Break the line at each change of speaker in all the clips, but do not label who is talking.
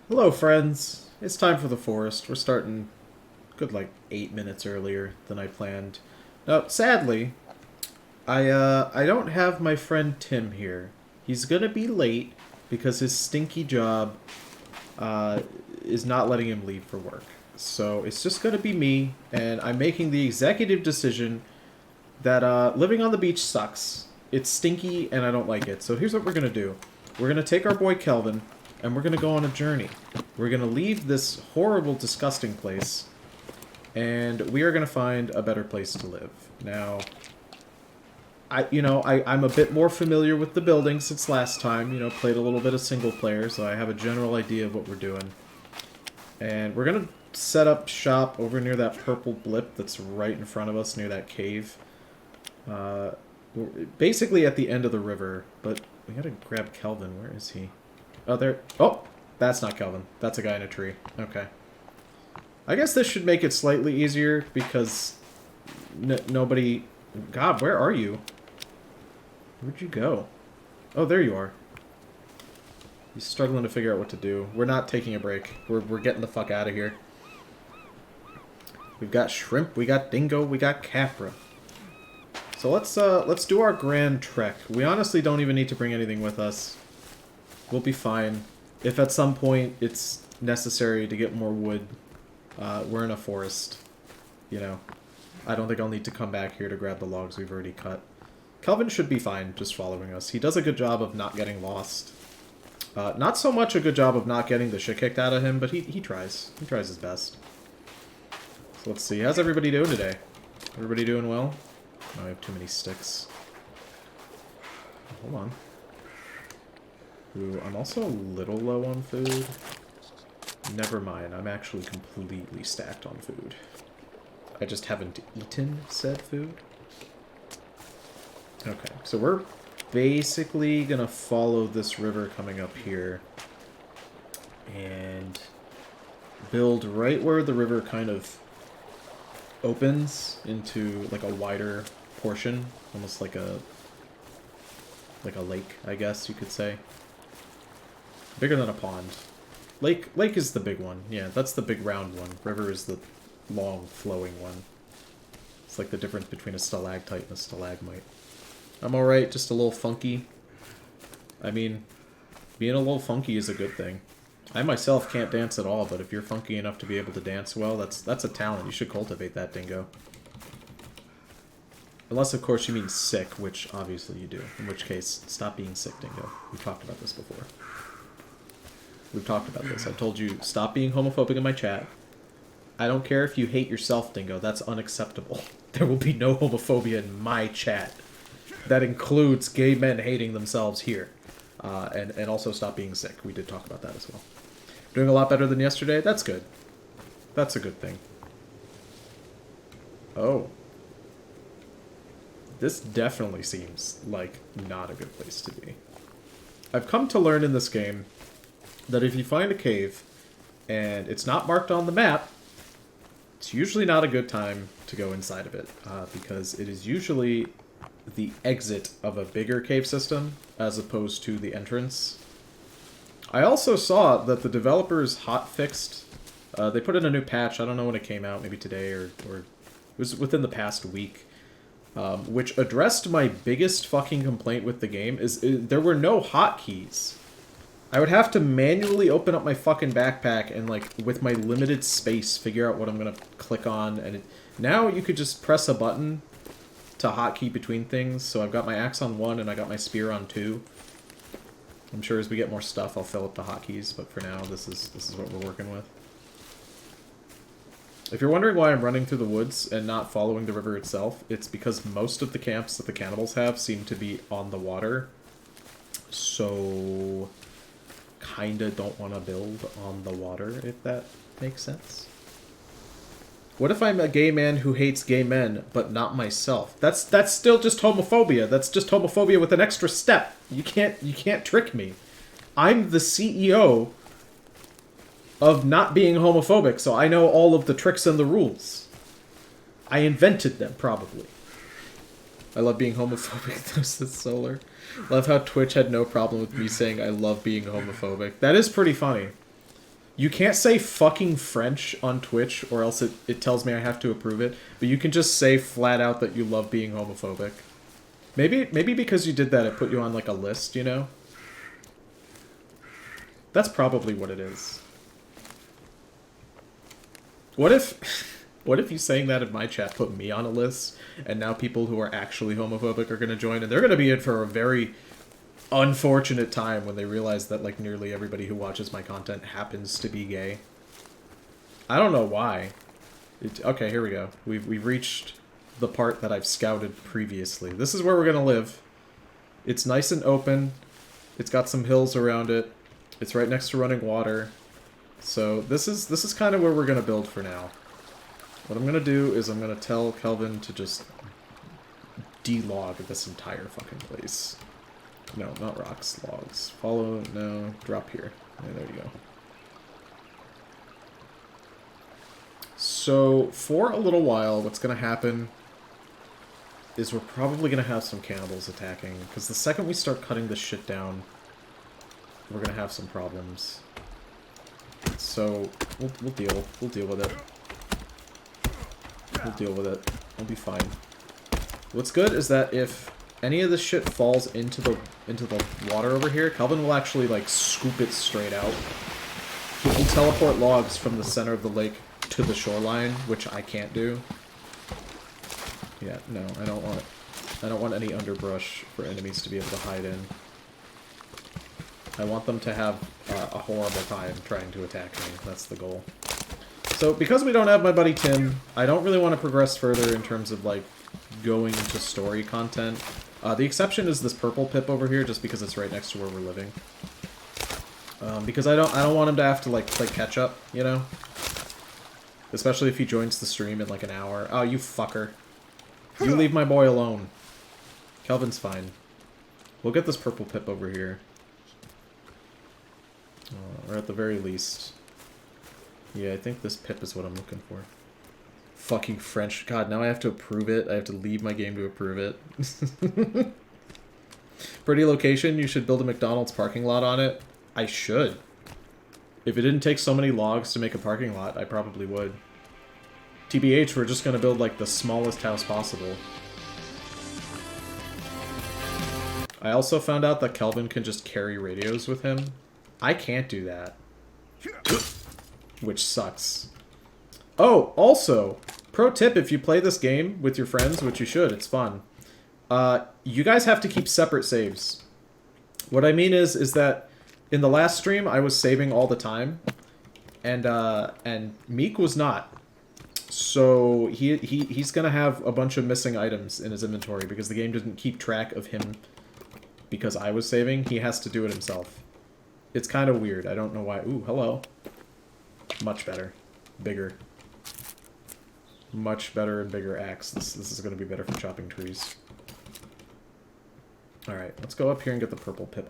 Hello, friends. It's time for the forest. We're starting good like 8 minutes earlier than I planned. Now, sadly, I don't have my friend Tim here. He's gonna be late because his stinky job uh, is not letting him leave for work. So it's just gonna be me, and I'm making the executive decision that living on the beach sucks. It's stinky, and I don't like it. So here's what we're gonna do. We're gonna take our boy Kelvin, and we're gonna go on a journey. We're gonna leave this horrible, disgusting place, and we are gonna find a better place to live. Now, I'm a bit more familiar with the building since last time. Played a little bit of single player, so I have a general idea of what we're doing. And we're gonna set up shop over near that purple blip that's right in front of us, near that cave. Uh, Basically at the end of the river, but we gotta grab Kelvin. Where is he? Oh, there. Oh, that's not Kelvin. That's a guy in a tree. Okay. I guess this should make it slightly easier because nobody... God, where are you? Where'd you go? Oh, there you are. He's struggling to figure out what to do. We're not taking a break. We're getting the fuck out of here. We've got shrimp, we got dingo, we got capra. So let's do our grand trek. We honestly don't even need to bring anything with us. We'll be fine. If at some point it's necessary to get more wood, we're in a forest. I don't think I'll need to come back here to grab the logs we've already cut. Kelvin should be fine just following us. He does a good job of not getting lost. Not so much a good job of not getting the shit kicked out of him, but he tries. He tries his best. So let's see. How's everybody doing today? Everybody doing well? Oh, I have too many sticks. Hold on. Ooh, I'm also a little low on food. Never mind, I'm actually completely stacked on food. I just haven't eaten said food. Okay, so we're basically gonna follow this river coming up here and build right where the river kind of opens into like a wider portion, almost like a lake, I guess you could say. Bigger than a pond. Lake is the big one. Yeah, that's the big round one. River is the long flowing one. It's like the difference between a stalactite and a stalagmite. I'm alright, just a little funky. I mean, being a little funky is a good thing. I myself can't dance at all, but if you're funky enough to be able to dance well, that's a talent. You should cultivate that, dingo. Unless, of course, you mean sick, which obviously you do. In which case, stop being sick, dingo. We've talked about this before. We've talked about this. I told you, stop being homophobic in my chat. I don't care if you hate yourself, dingo. That's unacceptable. There will be no homophobia in my chat. That includes gay men hating themselves here. And also stop being sick. We did talk about that as well. Doing a lot better than yesterday? That's good. That's a good thing. Oh. This definitely seems like not a good place to be. I've come to learn in this game that if you find a cave and it's not marked on the map, it's usually not a good time to go inside of it, because it is usually the exit of a bigger cave system as opposed to the entrance. I also saw that the developers hotfixed, they put in a new patch, I don't know when it came out, maybe today or it was within the past week, which addressed my biggest fucking complaint with the game, is there were no hotkeys. I would have to manually open up my fucking backpack and, like, with my limited space, figure out what I'm gonna click on, and now you could just press a button to hotkey between things, so I've got my axe on 1 and I got my spear on 2. I'm sure as we get more stuff I'll fill up the hotkeys, but for now this is what we're working with. If you're wondering why I'm running through the woods and not following the river itself, it's because most of the camps that the cannibals have seem to be on the water, so kinda don't want to build on the water, if that makes sense. What if I'm a gay man who hates gay men, but not myself? That's still just homophobia. That's just homophobia with an extra step. You can't trick me. I'm the CEO of not being homophobic, so I know all of the tricks and the rules. I invented them, probably. I love being homophobic. This is Solar. Love how Twitch had no problem with me saying I love being homophobic. That is pretty funny. You can't say fucking French on Twitch, or else it tells me I have to approve it. But you can just say flat out that you love being homophobic. Maybe because you did that, it put you on, like, a list, you know? That's probably what it is. What if... What if you saying that in my chat put me on a list, and now people who are actually homophobic are going to join, and they're going to be in for a very unfortunate time when they realize that, like, nearly everybody who watches my content happens to be gay. I don't know why. Okay, here we go. We've reached the part that I've scouted previously. This is where we're going to live. It's nice and open. It's got some hills around it. It's right next to running water. So this is kind of where we're going to build for now. What I'm going to do is I'm going to tell Kelvin to just de-log this entire fucking place. No, not rocks, logs. Follow, no, drop here. Yeah, there you go. So, for a little while, what's going to happen is we're probably going to have some cannibals attacking, because the second we start cutting this shit down, we're going to have some problems. So, we'll deal with it. We'll deal with it. We'll be fine. What's good is that if any of this shit falls into the water over here, Kelvin will actually, like, scoop it straight out. He will teleport logs from the center of the lake to the shoreline, which I can't do. Yeah, no, I don't want any underbrush for enemies to be able to hide in. I want them to have a horrible time trying to attack me. That's the goal. So, because we don't have my buddy Tim, I don't really want to progress further in terms of, like, going into story content. The exception is this purple pip over here, just because it's right next to where we're living. Because I don't want him to have to, like, play catch-up, you know? Especially if he joins the stream in, like, an hour. Oh, you fucker. You leave my boy alone. Kelvin's fine. We'll get this purple pip over here. Or at the very least... Yeah, I think this pip is what I'm looking for. Fucking French. God, now I have to approve it. I have to leave my game to approve it. Pretty location. You should build a McDonald's parking lot on it. I should. If it didn't take so many logs to make a parking lot, I probably would. TBH, we're just gonna build, like, the smallest house possible. I also found out that Kelvin can just carry radios with him. I can't do that. Which sucks. Oh, also, pro tip, if you play this game with your friends, which you should, it's fun, you guys have to keep separate saves. What I mean is that in the last stream, I was saving all the time, and Meek was not. So he's gonna have a bunch of missing items in his inventory because the game didn't keep track of him because I was saving. He has to do it himself. It's kind of weird. I don't know why. Ooh, hello. Much better. Bigger. Much better and bigger axe. This is going to be better for chopping trees. Alright, let's go up here and get the purple pip.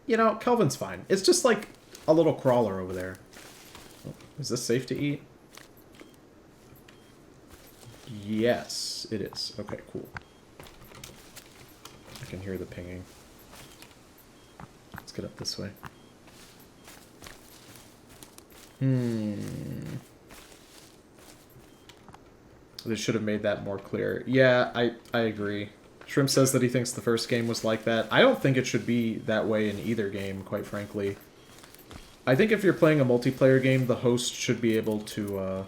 You know, Kelvin's fine. It's just like a little crawler over there. Oh, is this safe to eat? Yes, it is. Okay, cool. I can hear the pinging. Let's get up this way. They should have made that more clear. Yeah, I agree. Shrimp says that he thinks the first game was like that. I don't think it should be that way in either game, quite frankly. I think if you're playing a multiplayer game, the host should be able to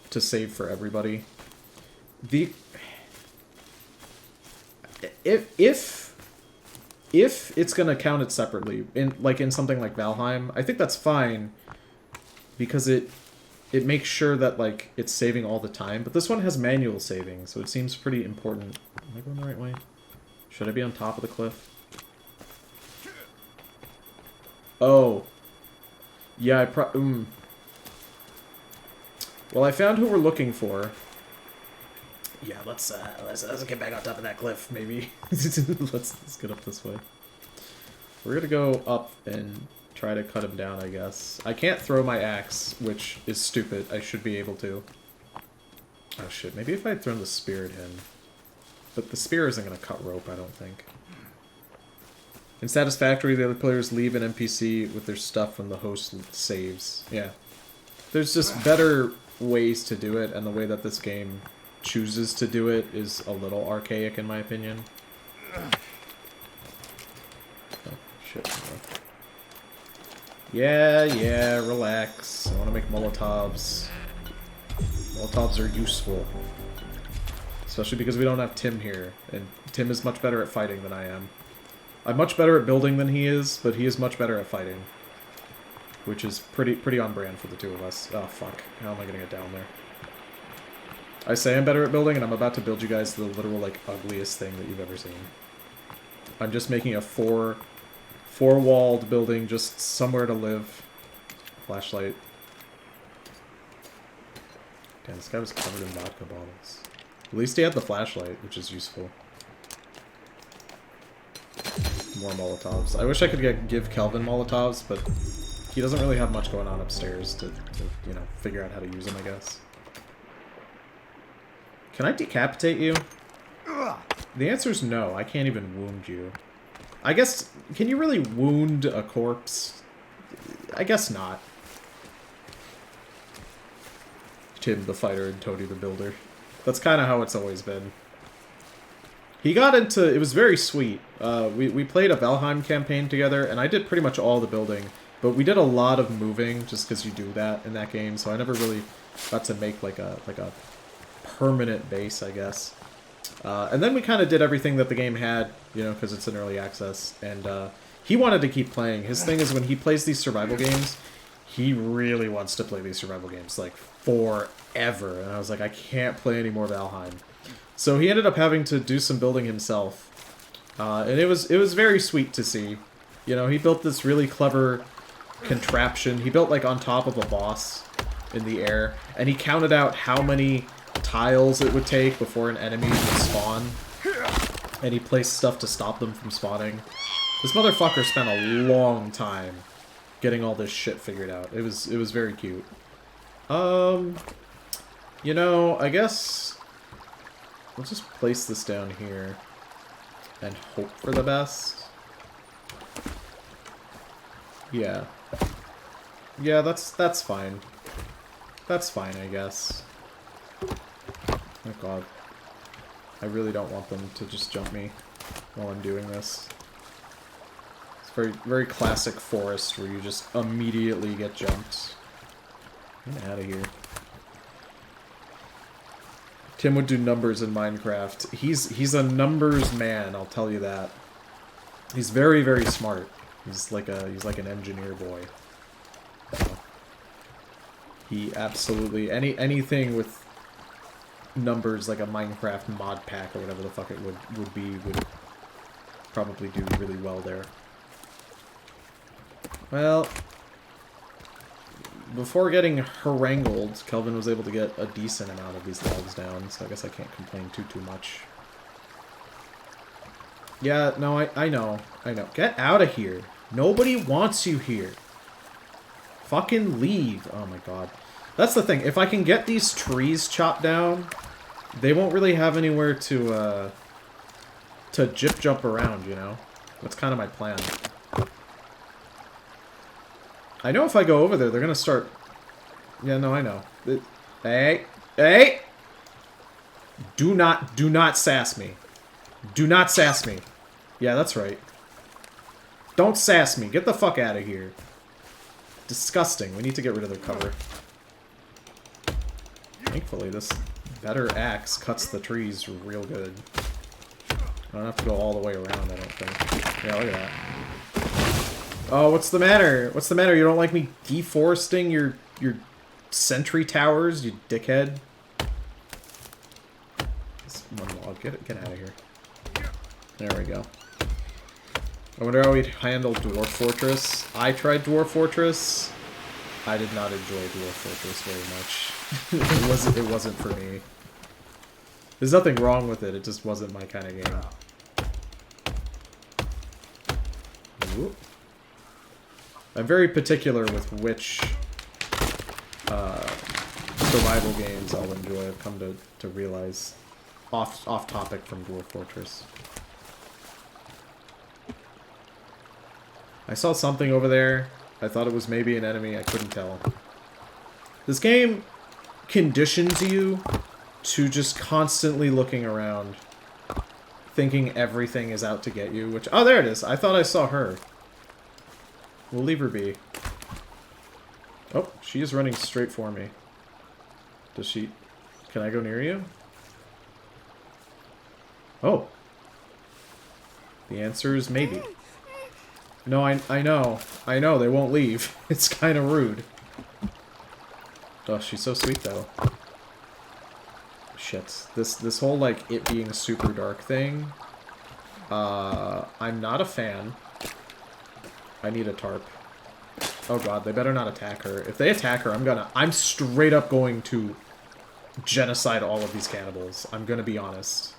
save for everybody. If it's gonna count it separately, in something like Valheim, I think that's fine. Because it makes sure that, like, it's saving all the time. But this one has manual saving, so it seems pretty important. Am I going the right way? Should I be on top of the cliff? Oh. Yeah, Well, I found who we're looking for. Yeah, let's get back on top of that cliff, maybe. let's get up this way. We're gonna go up and try to cut him down, I guess. I can't throw my axe, which is stupid. I should be able to. Oh shit, maybe if I had thrown the spear at him. But the spear isn't going to cut rope, I don't think. In Satisfactory, the other players leave an NPC with their stuff when the host saves. Yeah. There's just better ways to do it, and the way that this game chooses to do it is a little archaic, in my opinion. Oh, shit. Yeah, relax. I want to make Molotovs. Molotovs are useful. Especially because we don't have Tim here, and Tim is much better at fighting than I am. I'm much better at building than he is, but he is much better at fighting. Which is pretty on brand for the two of us. Oh, fuck. How am I gonna get down there? I say I'm better at building, and I'm about to build you guys the literal, like, ugliest thing that you've ever seen. I'm just making a four-walled building, just somewhere to live. Flashlight. Damn, this guy was covered in vodka bottles. At least he had the flashlight, which is useful. More Molotovs. I wish I could give Kelvin Molotovs, but he doesn't really have much going on upstairs to you know, figure out how to use them, I guess. Can I decapitate you? The answer is no. I can't even wound you. I guess... Can you really wound a corpse? I guess not. Tim the fighter and Tony the builder. That's kind of how it's always been. He got into... It was very sweet. We played a Valheim campaign together, and I did pretty much all the building. But we did a lot of moving, just because you do that in that game, so I never really got to make like a permanent base, I guess. And then we kind of did everything that the game had, you know, because it's in early access. And he wanted to keep playing. His thing is when he plays these survival games, he really wants to play these survival games, like, forever. And I was like, I can't play any more Valheim. So he ended up having to do some building himself. And it was very sweet to see. You know, he built this really clever contraption. He built, like, on top of a boss in the air. And he counted out how many tiles it would take before an enemy would spawn. And he placed stuff to stop them from spawning. This motherfucker spent a long time getting all this shit figured out. It was very cute. You know, I guess we'll just place this down here and hope for the best. Yeah. Yeah, that's fine. That's fine, I guess. Oh god. I really don't want them to just jump me while I'm doing this. It's very, very classic forest where you just immediately get jumped. Get out of here. Tim would do numbers in Minecraft. He's a numbers man, I'll tell you that. He's very, very smart. He's like an engineer boy. So, he absolutely anything with numbers, like a Minecraft mod pack or whatever the fuck it would probably do really well there. Well, before getting harangued, Kelvin was able to get a decent amount of these logs down, so I guess I can't complain too much. Yeah, no, I know. Get out of here. Nobody wants you here. Fucking leave. Oh my god. That's the thing. If I can get these trees chopped down, they won't really have anywhere to jump around, you know? That's kind of my plan. I know if I go over there, they're gonna start... Yeah, no, I know. Hey! Hey! Do not sass me. Do not sass me. Yeah, that's right. Don't sass me. Get the fuck out of here. Disgusting. We need to get rid of their cover. Thankfully, this better axe cuts the trees real good. I don't have to go all the way around, I don't think. Yeah, look at that. Oh, what's the matter? What's the matter? You don't like me deforesting your sentry towers, you dickhead? This one log. Get out of here. There we go. I wonder how we'd handle Dwarf Fortress. I tried Dwarf Fortress. I did not enjoy Dwarf Fortress very much. It wasn't for me. There's nothing wrong with it. It just wasn't my kind of game. Whoop. I'm very particular with which survival games I'll enjoy. I've come to realize. Off topic from Dwarf Fortress. I saw something over there. I thought it was maybe an enemy. I couldn't tell. This game conditions you to just constantly looking around, thinking everything is out to get you, which... Oh, there it is. I thought I saw her. We'll leave her be. Oh, she is running straight for me. Does she... Can I go near you? Oh. The answer is maybe. No, I know. I know, they won't leave. It's kind of rude. Oh, she's so sweet, though. Shit. This whole, like, it being super dark thing... I'm not a fan. I need a tarp. Oh god, they better not attack her. If they attack her, I'm straight up going to genocide all of these cannibals. I'm gonna be honest.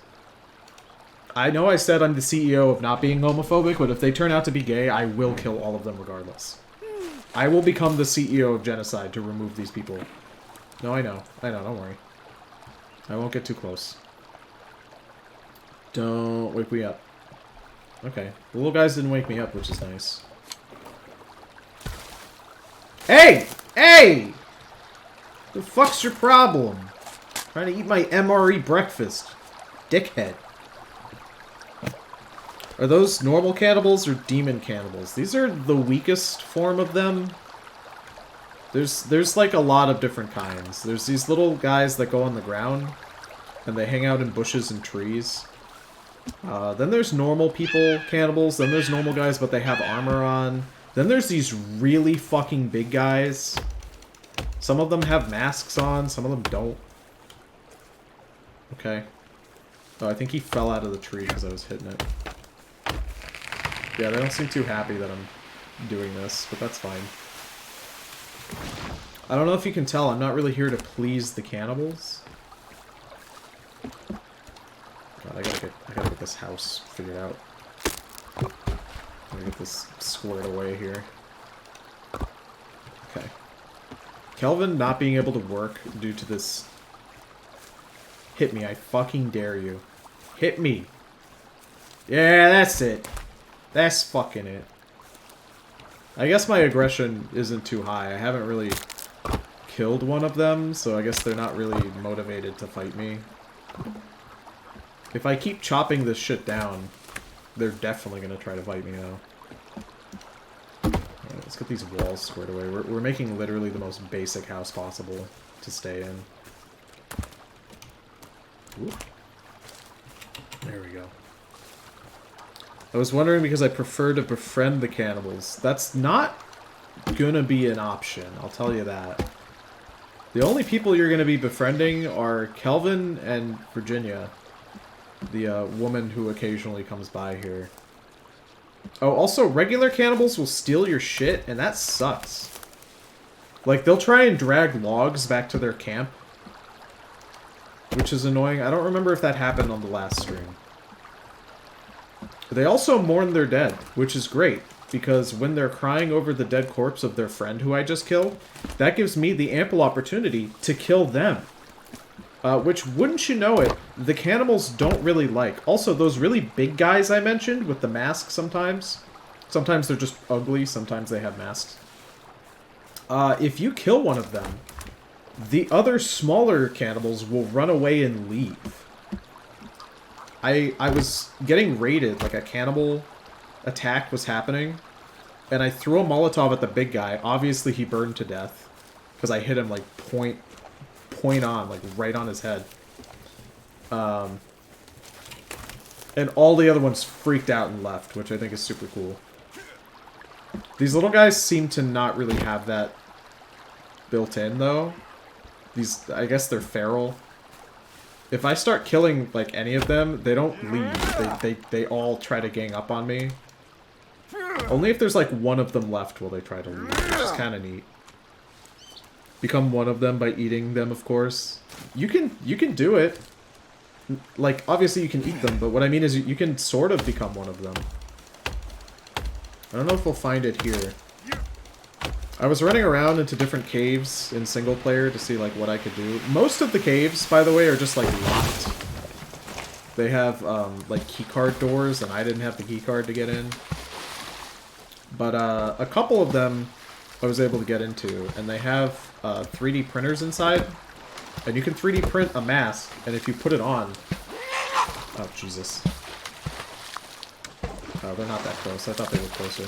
I know I said I'm the CEO of not being homophobic, but if they turn out to be gay, I will kill all of them regardless. I will become the CEO of genocide to remove these people. No, I know, don't worry. I won't get too close. Don't wake me up. Okay, the little guys didn't wake me up, which is nice. Hey! Hey! The fuck's your problem? Trying to eat my MRE breakfast. Dickhead. Are those normal cannibals or demon cannibals? These are the weakest form of them. There's like a lot of different kinds. There's these little guys that go on the ground, and they hang out in bushes and trees. Then there's normal people cannibals. Then there's normal guys, but they have armor on. Then there's these really fucking big guys. Some of them have masks on, some of them don't. Okay. Oh, I think he fell out of the tree because I was hitting it. Yeah, they don't seem too happy that I'm doing this, but that's fine. I don't know if you can tell, I'm not really here to please the cannibals. God, I gotta get this house figured out. I'm gonna get this squared away here. Okay. Kelvin not being able to work due to this... Hit me, I fucking dare you. Hit me! Yeah, that's it. That's fucking it. I guess my aggression isn't too high. I haven't really killed one of them, so I guess they're not really motivated to fight me. If I keep chopping this shit down, they're definitely gonna try to fight me now. Alright, let's get these walls squared away. We're making literally the most basic house possible to stay in. Ooh. There we go. I was wondering because I prefer to befriend the cannibals. That's not gonna be an option, I'll tell you that. The only people you're gonna be befriending are Kelvin and Virginia. The woman who occasionally comes by here. Oh, also, regular cannibals will steal your shit, and that sucks. Like, they'll try and drag logs back to their camp. Which is annoying. I don't remember if that happened on the last stream. They also mourn their dead, which is great. Because when they're crying over the dead corpse of their friend who I just killed, that gives me the ample opportunity to kill them. Which, wouldn't you know it, the cannibals don't really like. Also, those really big guys I mentioned with the masks sometimes. Sometimes they're just ugly, sometimes they have masks. If you kill one of them, the other smaller cannibals will run away and leave. I was getting raided, like a cannibal attack was happening, and I threw a Molotov at the big guy. Obviously he burned to death, because I hit him like point on, like right on his head. And all the other ones freaked out and left, which I think is super cool. These little guys seem to not really have that built in, though. These, I guess they're feral. If I start killing, like, any of them, they don't leave. They all try to gang up on me. Only if there's, like, one of them left will they try to leave, which is kind of neat. Become one of them by eating them, of course. You can do it. Like, obviously you can eat them, but what I mean is you can sort of become one of them. I don't know if we'll find it here. I was running around into different caves in single player to see, like, what I could do. Most of the caves, by the way, are just, like, locked. They have, like, keycard doors, and I didn't have the keycard to get in. But a couple of them I was able to get into, and they have 3D printers inside, and you can 3D print a mask, and if you put it on... Oh, Jesus. Oh, they're not that close. I thought they were closer.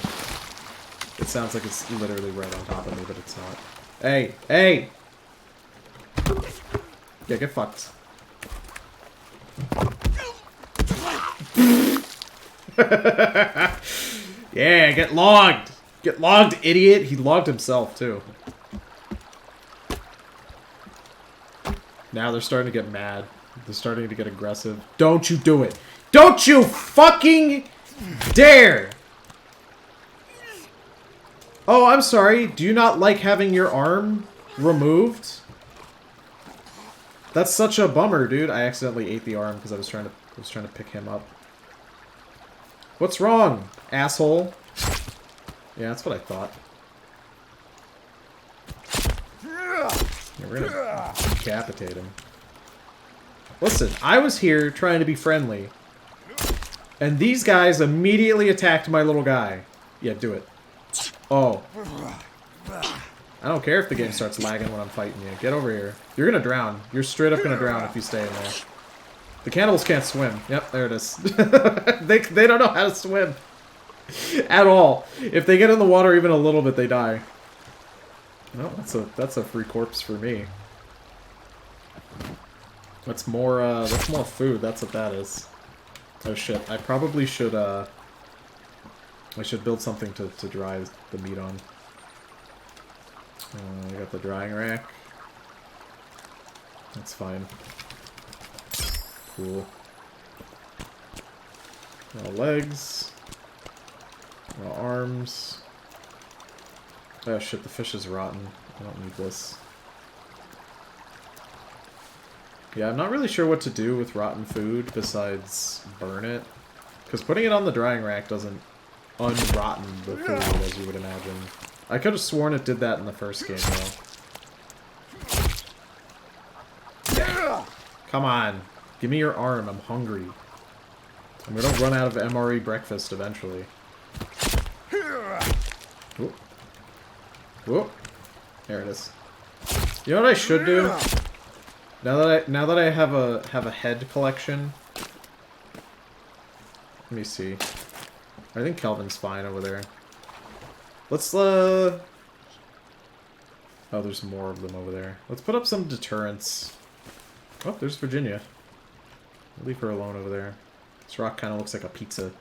It sounds like it's literally right on top of me, but it's not. Hey! Hey! Yeah, get fucked. Yeah, get logged! Get logged, idiot! He logged himself, too. Now they're starting to get mad. They're starting to get aggressive. Don't you do it! Don't you fucking dare! Oh, I'm sorry. Do you not like having your arm removed? That's such a bummer, dude. I accidentally ate the arm because I was trying to pick him up. What's wrong, asshole? Yeah, that's what I thought. Yeah, we're gonna decapitate him. Listen, I was here trying to be friendly, and these guys immediately attacked my little guy. Yeah, do it. Oh. I don't care if the game starts lagging when I'm fighting you. Get over here. You're gonna drown. You're straight up gonna drown if you stay in there. The cannibals can't swim. Yep, there it is. they don't know how to swim. At all. If they get in the water even a little bit, they die. No, that's a free corpse for me. That's more food. That's what that is. Oh shit! I probably should I should build something to dry the meat on. I got the drying rack. That's fine. Cool. No legs. No arms. Oh shit, the fish is rotten. I don't need this. Yeah, I'm not really sure what to do with rotten food besides burn it. Because putting it on the drying rack doesn't unrotten the food, as you would imagine. I could have sworn it did that in the first game, though. Come on. Give me your arm. I'm hungry. I'm gonna run out of MRE breakfast eventually. Whoop. Whoop. There it is. You know what I should do? Now that I have a head collection. Let me see. I think Kelvin's fine over there. Let's Oh, there's more of them over there. Let's put up some deterrents. Oh, there's Virginia. Leave her alone over there. This rock kind of looks like a pizza.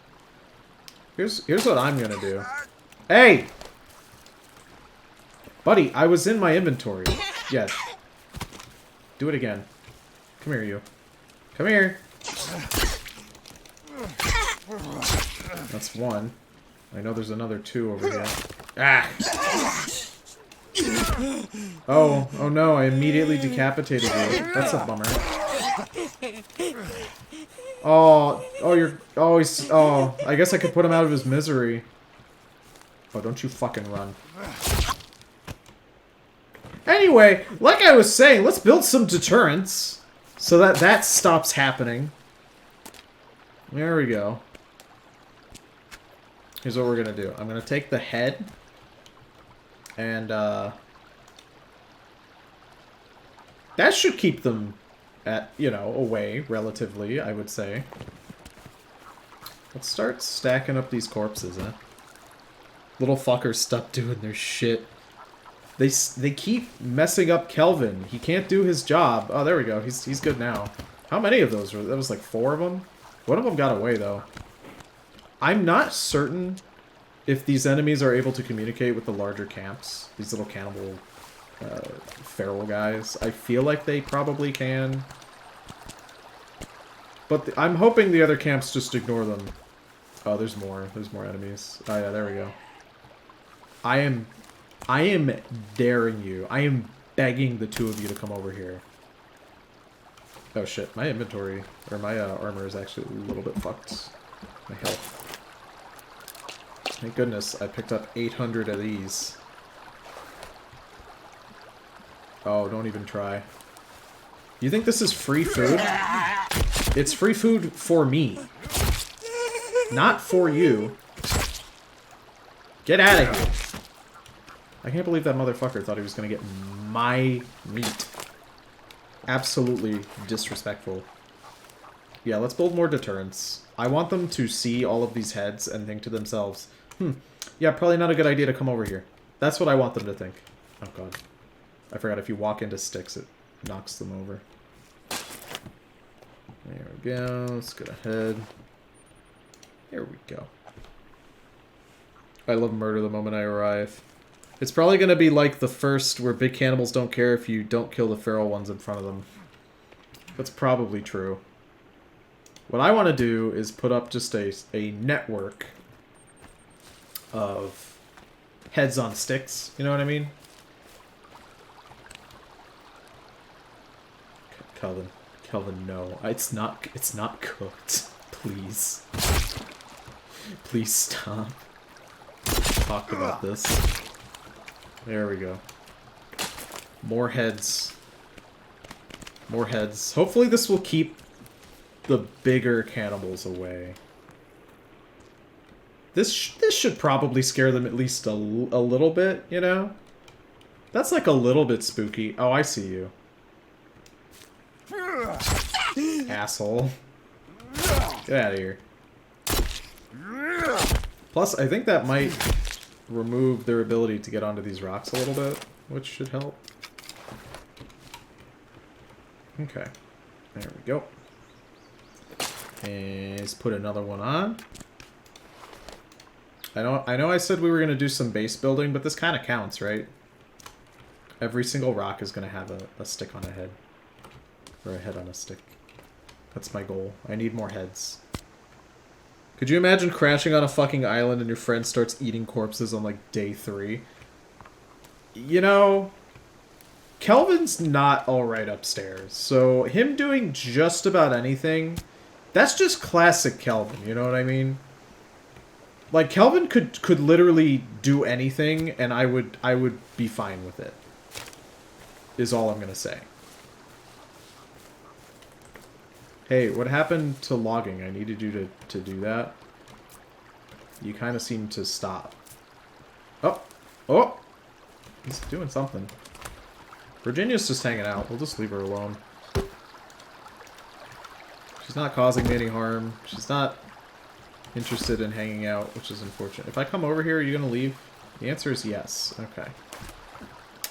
Here's what I'm gonna do. Hey! Buddy, I was in my inventory. Yes. Do it again. Come here, you. Come here. That's one. I know there's another two over here. Ah! Oh no, I immediately decapitated you. That's a bummer. Oh, I guess I could put him out of his misery. Oh, don't you fucking run. Anyway, like I was saying, let's build some deterrents so that stops happening. There we go. Here's what we're gonna do. I'm gonna take the head and that should keep them at, you know, away relatively, I would say. Let's start stacking up these corpses, huh? Little fuckers stop doing their shit. They keep messing up Kelvin. He can't do his job. Oh, there we go. He's good now. How many of those were? That was like 4 of them? One of them got away, though. I'm not certain if these enemies are able to communicate with the larger camps. These little cannibal feral guys. I feel like they probably can. But I'm hoping the other camps just ignore them. Oh, there's more. There's more enemies. Oh, yeah, there we go. I am daring you. I am begging the two of you to come over here. Oh shit, my inventory, or my armor is actually a little bit fucked. My health. Thank goodness I picked up 800 of these. Oh, don't even try. You think this is free food? It's free food for me. Not for you. Get out of here. I can't believe that motherfucker thought he was going to get my meat. Absolutely disrespectful. Yeah, let's build more deterrents. I want them to see all of these heads and think to themselves, yeah, probably not a good idea to come over here. That's what I want them to think. Oh god. I forgot if you walk into sticks, it knocks them over. There we go. Let's get ahead. There we go. I love murder the moment I arrive. It's probably going to be like the first, where big cannibals don't care if you don't kill the feral ones in front of them. That's probably true. What I want to do is put up just a network of heads on sticks. You know what I mean? Kelvin, no. It's not cooked. Please. Please stop. Talk about this. There we go. More heads. More heads. Hopefully this will keep the bigger cannibals away. This should probably scare them at least a little bit, you know? That's like a little bit spooky. Oh, I see you. Asshole. Get out of here. Plus, I think that might remove their ability to get onto these rocks a little bit, which should help. Okay. There we go. And let's put another one on. I know I said we were going to do some base building, but this kind of counts, right? Every single rock is going to have a stick on a head. Or a head on a stick. That's my goal. I need more heads. Could you imagine crashing on a fucking island and your friend starts eating corpses on, like, day 3? You know, Kelvin's not alright upstairs, so him doing just about anything, that's just classic Kelvin, you know what I mean? Like, Kelvin could literally do anything, and I would be fine with it. Is all I'm gonna say. Hey, what happened to logging? I needed you to do that. You kind of seem to stop. Oh! Oh! He's doing something. Virginia's just hanging out. We'll just leave her alone. She's not causing me any harm. She's not interested in hanging out, which is unfortunate. If I come over here, are you going to leave? The answer is yes. Okay.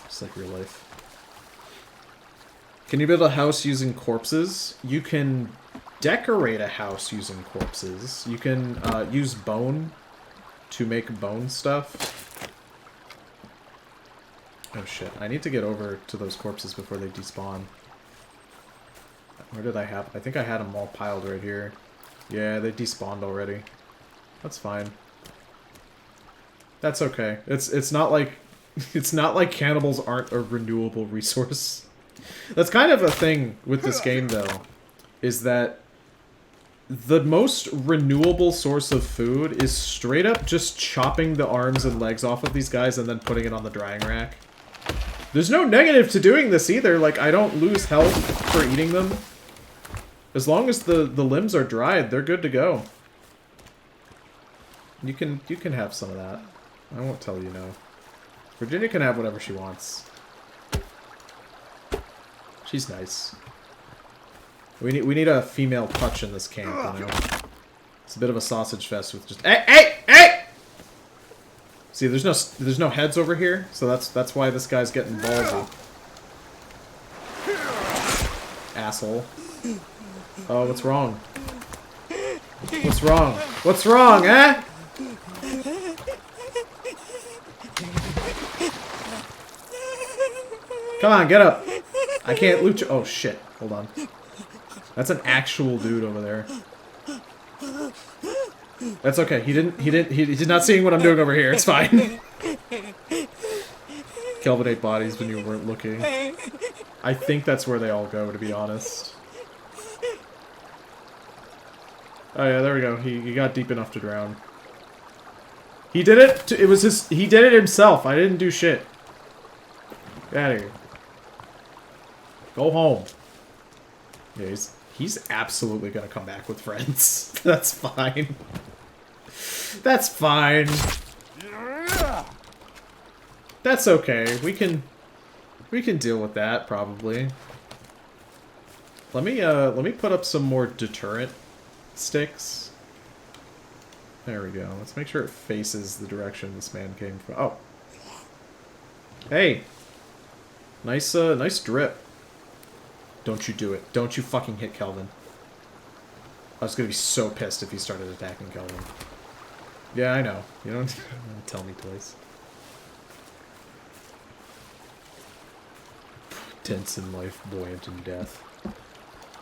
Just like real life. Can you build a house using corpses? You can decorate a house using corpses. You can use bone to make bone stuff. Oh shit, I need to get over to those corpses before they despawn. Where did I have? I think I had them all piled right here. Yeah, they despawned already. That's fine. That's okay. It's not like cannibals aren't a renewable resource. That's kind of a thing with this game, though, is that the most renewable source of food is straight up just chopping the arms and legs off of these guys and then putting it on the drying rack. There's no negative to doing this either. Like, I don't lose health for eating them. As long as the limbs are dried, they're good to go. You can have some of that. I won't tell you no. Virginia can have whatever she wants. She's nice. We need a female touch in this camp, you know? It's a bit of a sausage fest with just hey! See, there's no heads over here, so that's why this guy's getting ballsy. Asshole. Oh, what's wrong? What's wrong? What's wrong, eh? Come on, get up. I can't loot you. Oh shit. Hold on. That's an actual dude over there. That's okay. He did not seeing what I'm doing over here. It's fine. Kelvin ate bodies when you weren't looking. I think that's where they all go, to be honest. Oh yeah, there we go. He got deep enough to drown. He did it. He did it himself. I didn't do shit. Get out of here. Go home. Yeah, he's absolutely gonna come back with friends. That's fine. That's fine. That's okay. We can deal with that, probably. Let me put up some more deterrent sticks. There we go. Let's make sure it faces the direction this man came from. Oh. Hey. Nice, nice drip. Don't you do it. Don't you fucking hit Kelvin. I was gonna be so pissed if he started attacking Kelvin. Yeah, I know. You don't tell me twice. Tense in life, buoyant in death.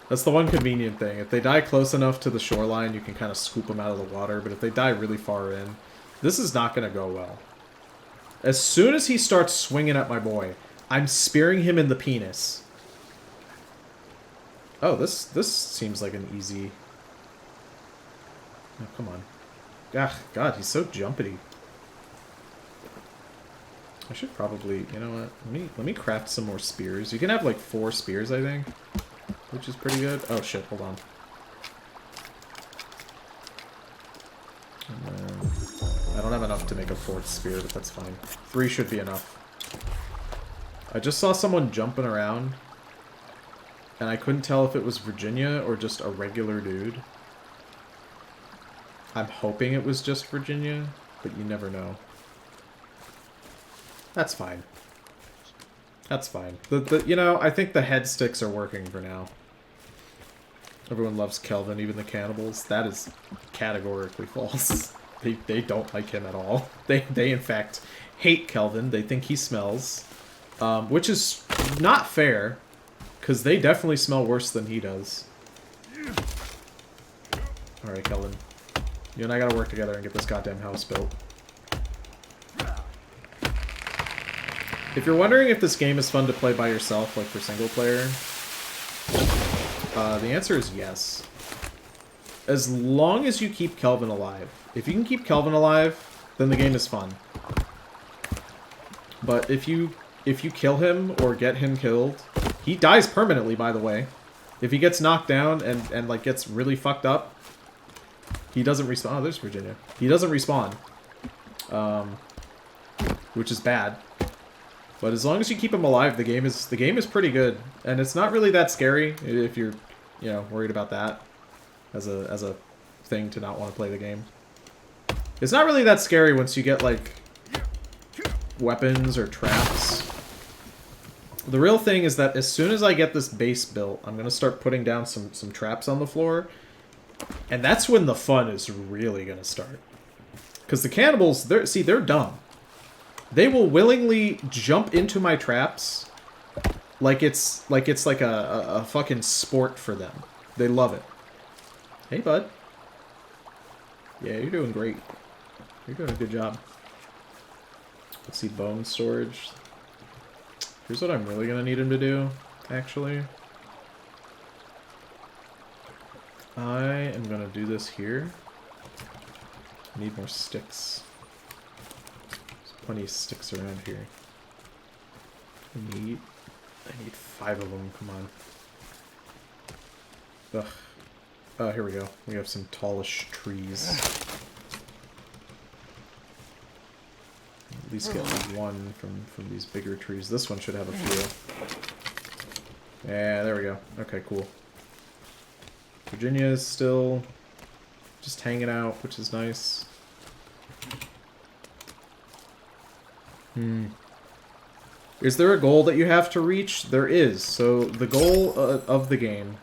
That's the one convenient thing. If they die close enough to the shoreline, you can kind of scoop them out of the water, but if they die really far in, this is not going to go well. As soon as he starts swinging at my boy, I'm spearing him in the penis. Oh, this seems like an easy... Oh, come on. Ah, God, he's so jumpity. I should probably, you know what? Let me craft some more spears. You can have like 4 spears, I think, which is pretty good. Oh shit, hold on. And then, I don't have enough to make a 4th spear, but that's fine. 3 should be enough. I just saw someone jumping around, and I couldn't tell if it was Virginia or just a regular dude. I'm hoping it was just Virginia, but you never know. That's fine. That's fine. You know, I think the head sticks are working for now. Everyone loves Kelvin, even the cannibals. That is categorically false. They don't like him at all. They in fact hate Kelvin. They think he smells, which is not fair, because they definitely smell worse than he does. All right, Kelvin, you and I gotta work together and get this goddamn house built. If you're wondering if this game is fun to play by yourself, like for single player, the answer is yes. As long as you keep Kelvin alive. If you can keep Kelvin alive, then the game is fun. But if you kill him or get him killed, he dies permanently, by the way. If he gets knocked down and like gets really fucked up, he doesn't respawn. Oh, there's Virginia. He doesn't respawn. Which is bad. But as long as you keep him alive, the game is pretty good, and it's not really that scary if you're, you know, worried about that as a thing to not want to play the game. It's not really that scary once you get like weapons or traps. The real thing is that as soon as I get this base built, I'm gonna start putting down some traps on the floor, and that's when the fun is really gonna start. Because the cannibals, they're dumb. They will willingly jump into my traps like it's like a fucking sport for them. They love it. Hey, bud. Yeah, you're doing great. You're doing a good job. Let's see, bone storage. Here's what I'm really gonna need him to do, actually. I am gonna do this here. I need more sticks. Plenty of sticks around here. I need 5 of them, come on. Ugh. Oh, here we go. We have some tallish trees. At least get one from these bigger trees. This one should have a few. Yeah, there we go. Okay, cool. Virginia is still just hanging out, which is nice. Is there a goal that you have to reach? There is. So the goal of the game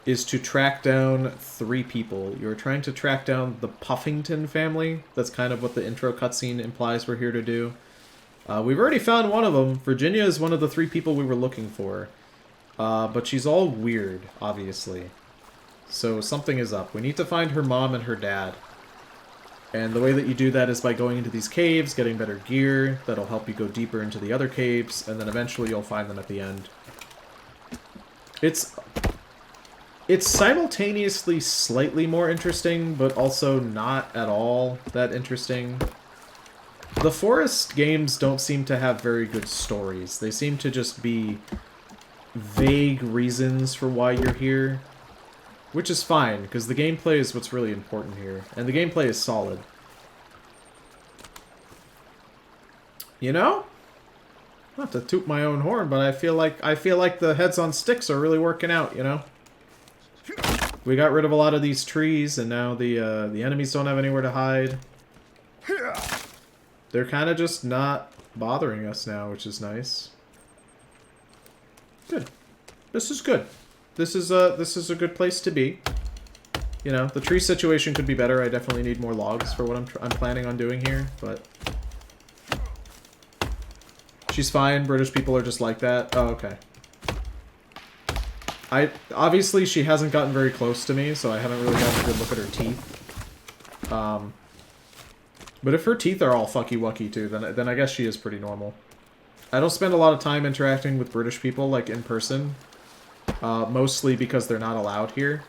is to track down 3 people. You're trying to track down the Puffington family. That's kind of what the intro cutscene implies we're here to do. We've already found one of them. Virginia is one of the 3 people we were looking for. But she's all weird, obviously. So something is up. We need to find her mom and her dad. And the way that you do that is by going into these caves, getting better gear, that'll help you go deeper into the other caves, and then eventually you'll find them at the end. It's simultaneously slightly more interesting, but also not at all that interesting. The Forest games don't seem to have very good stories. They seem to just be vague reasons for why you're here. Which is fine, because the gameplay is what's really important here. And the gameplay is solid. You know? Not to toot my own horn, but I feel like the heads on sticks are really working out, you know? We got rid of a lot of these trees, and now the enemies don't have anywhere to hide. They're kind of just not bothering us now, which is nice. Good. This is good. This is a good place to be. You know, the tree situation could be better. I definitely need more logs for what I'm planning on doing here, but she's fine. British people are just like that. Oh, okay. Obviously she hasn't gotten very close to me, so I haven't really gotten a good look at her teeth. But if her teeth are all fucky-wucky too, then I guess she is pretty normal. I don't spend a lot of time interacting with British people, like, in person. Mostly because they're not allowed here.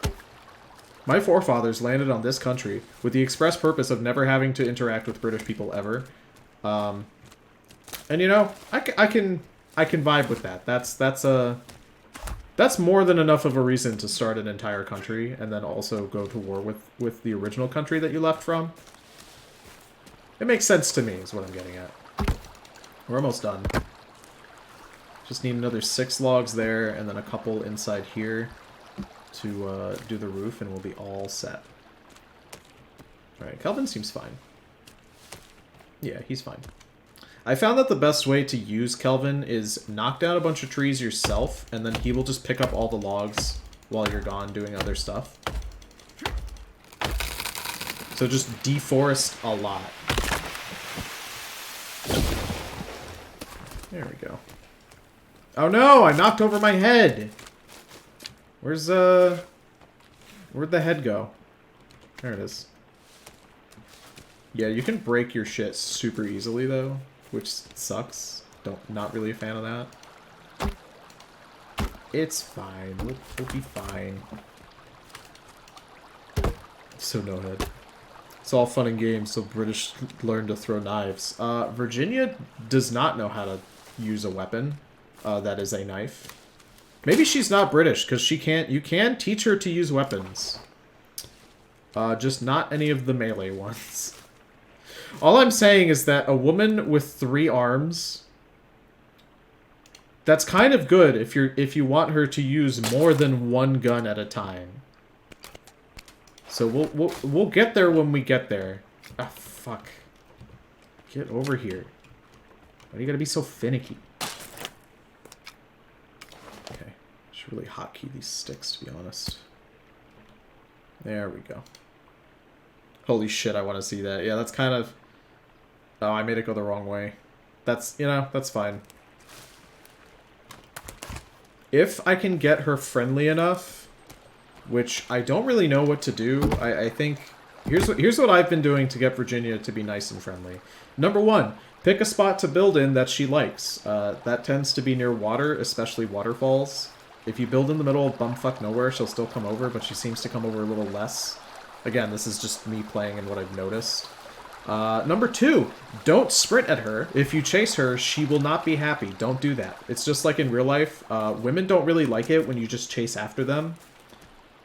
My forefathers landed on this country with the express purpose of never having to interact with British people ever. And you know, I can vibe with that. That's more than enough of a reason to start an entire country and then also go to war with the original country that you left from. It makes sense to me, is what I'm getting at. We're almost done. Just need another 6 logs there, and then a couple inside here to do the roof, and we'll be all set. Alright, Kelvin seems fine. Yeah, he's fine. I found that the best way to use Kelvin is knock down a bunch of trees yourself, and then he will just pick up all the logs while you're gone doing other stuff. So just deforest a lot. There we go. Oh no! I knocked over my head! Where'd the head go? There it is. Yeah, you can break your shit super easily though, which sucks. Not really a fan of that. It's fine. We'll be fine. So no head. It's all fun and games, so British learn to throw knives. Virginia does not know how to use a weapon that is a knife. Maybe she's not British, because you can teach her to use weapons. Just not any of the melee ones. All I'm saying is that a woman with 3 arms, that's kind of good if you want her to use more than one gun at a time. So we'll get there when we get there. Ah, fuck. Get over here. Why do you gotta be so finicky? Okay. I should really hotkey these sticks, to be honest. There we go. Holy shit, I want to see that. Yeah, that's kind of... Oh, I made it go the wrong way. That's, you know, that's fine. If I can get her friendly enough, which I don't really know what to do, I think... Here's what I've been doing to get Virginia to be nice and friendly. Number 1, pick a spot to build in that she likes. That tends to be near water, especially waterfalls. If you build in the middle of bumfuck nowhere, she'll still come over, but she seems to come over a little less. Again, this is just me playing and what I've noticed. Number 2, don't sprint at her. If you chase her, she will not be happy. Don't do that. It's just like in real life. Women don't really like it when you just chase after them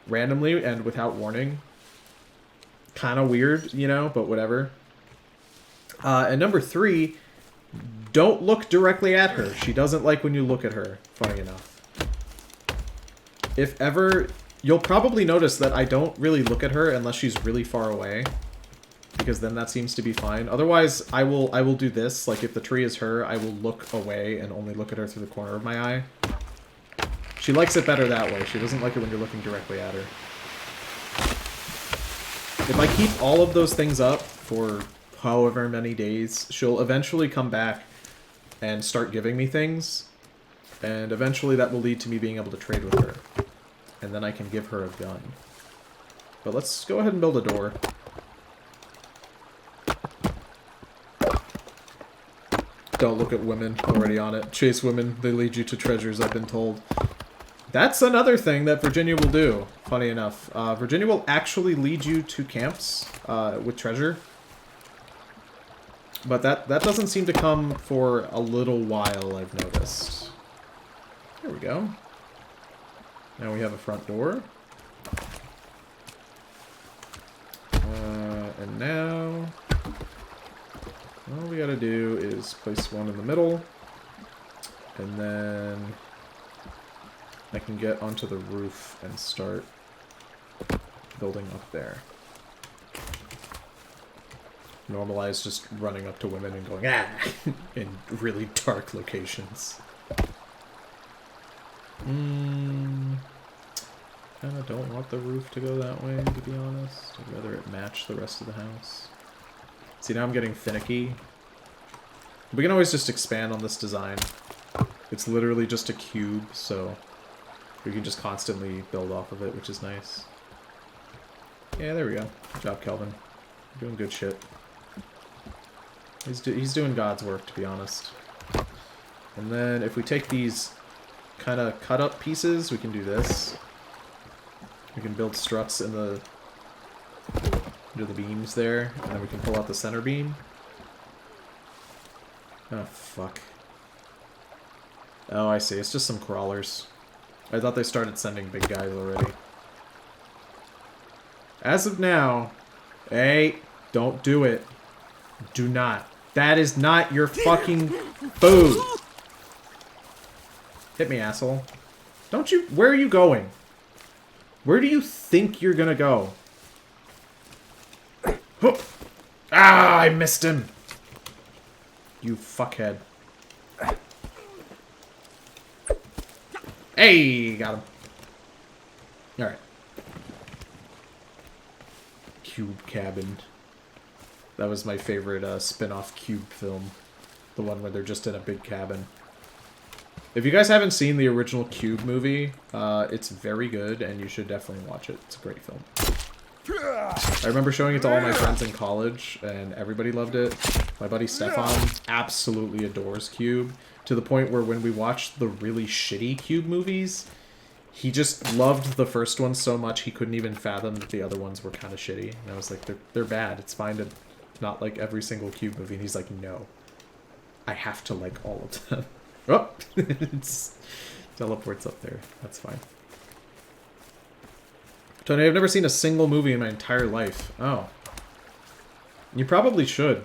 randomly and without warning. Kind of weird, you know, but whatever. And number 3, don't look directly at her. She doesn't like when you look at her, funny enough. If ever... You'll probably notice that I don't really look at her unless she's really far away. Because then that seems to be fine. Otherwise, I will do this. Like, if the tree is her, I will look away and only look at her through the corner of my eye. She likes it better that way. She doesn't like it when you're looking directly at her. If I keep all of those things up for however many days, she'll eventually come back and start giving me things. And eventually that will lead to me being able to trade with her. And then I can give her a gun. But let's go ahead and build a door. Don't look at women. Already on it. Chase women. They lead you to treasures, I've been told. That's another thing that Virginia will do, funny enough. Virginia will actually lead you to camps with treasure. But that doesn't seem to come for a little while, I've noticed. There we go. Now we have a front door. And now... All we gotta do is place one in the middle, and then I can get onto the roof and start building up there. Normalize just running up to women and going, ah, in really dark locations. Kinda don't want the roof to go that way, to be honest. I'd rather it match the rest of the house. See, now I'm getting finicky. We can always just expand on this design. It's literally just a cube, so we can just constantly build off of it, which is nice. Yeah, there we go. Good job, Kelvin. You're doing good shit. He's doing God's work, to be honest. And then if we take these kind of cut up pieces, we can do this. We can build struts in the into the beams there, and then we can pull out the center beam. Oh, fuck. Oh, I see. It's just some crawlers. I thought they started sending big guys already. As of now, hey, don't do it. Do not. That is not your fucking food. Hit me, asshole. Don't you... Where are you going? Where do you think you're gonna go? Ah, I missed him. You fuckhead. Hey, got him. Alright. Cube Cabin. That was my favorite spin-off Cube film. The one where they're just in a big cabin. If you guys haven't seen the original Cube movie, it's very good, and you should definitely watch it. It's a great film. I remember showing it to all my friends in college, and everybody loved it. My buddy Stefan absolutely adores Cube, to the point where when we watched the really shitty Cube movies, he just loved the first one so much he couldn't even fathom that the other ones were kind of shitty. And I was like, they're bad. It's fine to not like every single Cube movie. And he's like, no. I have to like all of them. Oh! It teleports up there. That's fine. Tony, I've never seen a single movie in my entire life. Oh. You probably should.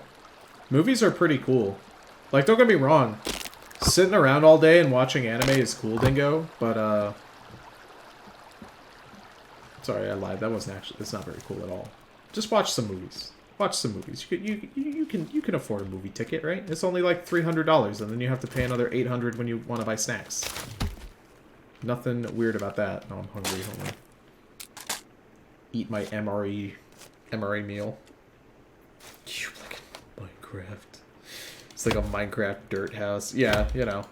Movies are pretty cool. Like, don't get me wrong. Sitting around all day and watching anime is cool, Dingo, but, sorry, I lied. That wasn't actually... It's not very cool at all. Just watch some movies. Watch some movies. You can afford a movie ticket, right? It's only like $300, and then you have to pay another $800 when you want to buy snacks. Nothing weird about that. No, I'm hungry. Hold on. Eat my MRE meal. You like Minecraft. It's like a Minecraft dirt house. Yeah, you know.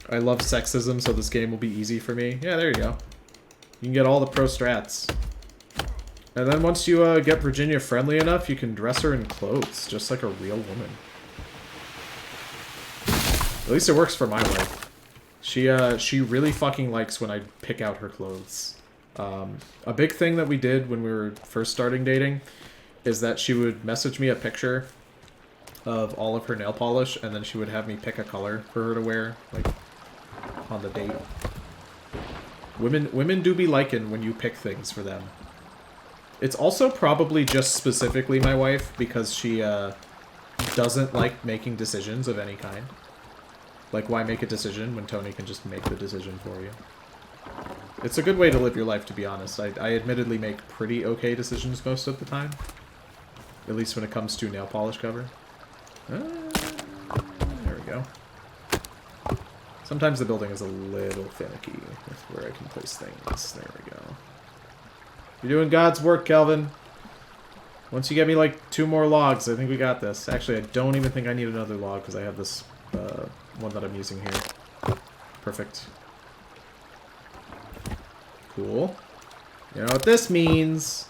I love sexism, so this game will be easy for me. Yeah, there you go. You can get all the pro strats. And then once you get Virginia friendly enough, you can dress her in clothes, just like a real woman. At least it works for my wife. She really fucking likes when I pick out her clothes. A big thing that we did when we were first starting dating is that she would message me a picture of all of her nail polish, and then she would have me pick a color for her to wear, like, on the date. Women do be liking when you pick things for them. It's also probably just specifically my wife, because she doesn't like making decisions of any kind. Like, why make a decision when Tony can just make the decision for you? It's a good way to live your life, to be honest. I admittedly make pretty okay decisions most of the time. At least when it comes to nail polish cover. There we go. Sometimes the building is a little finicky with where I can place things. There we go. You're doing God's work, Kelvin. Once you get me like 2 more logs, I think we got this. Actually, I don't even think I need another log because I have this one that I'm using here. Perfect. Cool. You know what this means?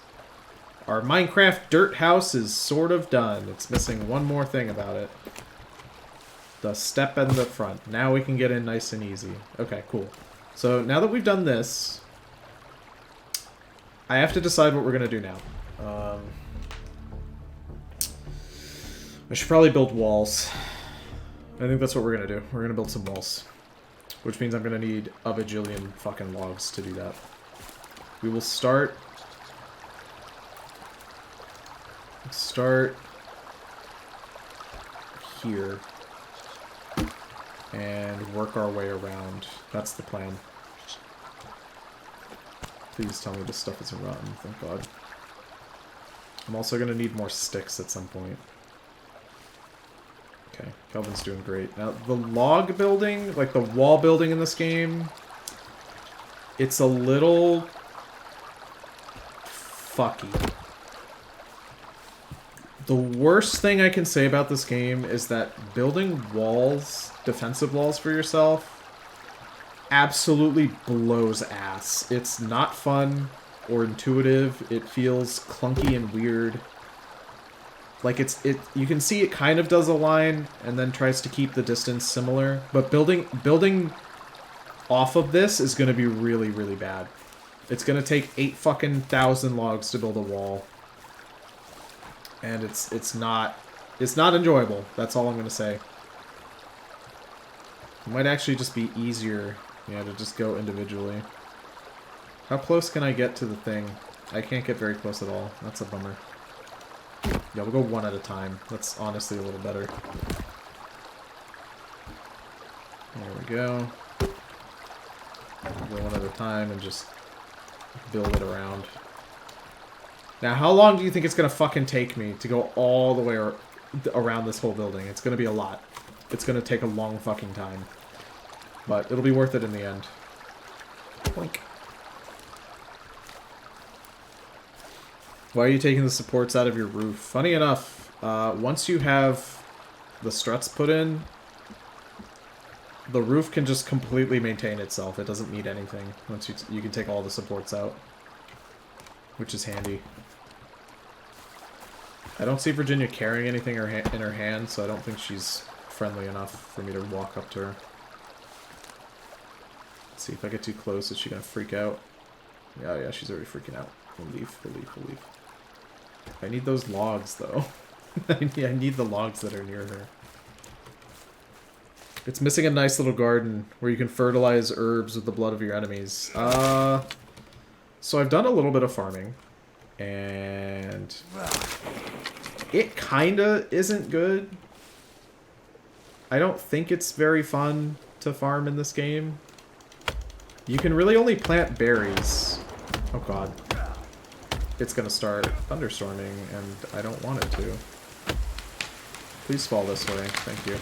Our Minecraft dirt house is sort of done. It's missing one more thing about it. The step in the front. Now we can get in nice and easy. Okay, cool. So now that we've done this, I have to decide what we're going to do now. I should probably build walls. I think that's what we're going to do. We're going to build some walls. Which means I'm going to need a bajillion fucking logs to do that. We will start here. And work our way around. That's the plan. Please tell me this stuff isn't rotten, thank God. I'm also going to need more sticks at some point. Okay, Kelvin's doing great. Now, the log building, like the wall building in this game, it's a little fucky. The worst thing I can say about this game is that building walls, defensive walls for yourself, absolutely blows ass. It's not fun or intuitive. It feels clunky and weird. Like you can see it kind of does a line and then tries to keep the distance similar, but building off of this is going to be really, really bad. It's going to take 8,000 logs to build a wall. And it's not enjoyable. That's all I'm going to say. It might actually just be easier, yeah, to just go individually. How close can I get to the thing? I can't get very close at all. That's a bummer. Yeah, we'll go one at a time. That's honestly a little better. There we go. We'll go one at a time and just build it around. Now, how long do you think it's going to fucking take me to go all the way around this whole building? It's going to be a lot. It's going to take a long fucking time. But it'll be worth it in the end. Boink. Why are you taking the supports out of your roof? Funny enough, once you have the struts put in, the roof can just completely maintain itself. It doesn't need anything once you can take all the supports out, which is handy. I don't see Virginia carrying anything in her hand, so I don't think she's friendly enough for me to walk up to her. Let's see if I get too close. Is she gonna freak out? Oh yeah, she's already freaking out. We'll leave. I need those logs, though. I need the logs that are near her. It's missing a nice little garden where you can fertilize herbs with the blood of your enemies. So I've done a little bit of farming, and it kinda isn't good. I don't think it's very fun to farm in this game. You can really only plant berries. Oh god. It's gonna start thunderstorming, and I don't want it to. Please fall this way. Thank you.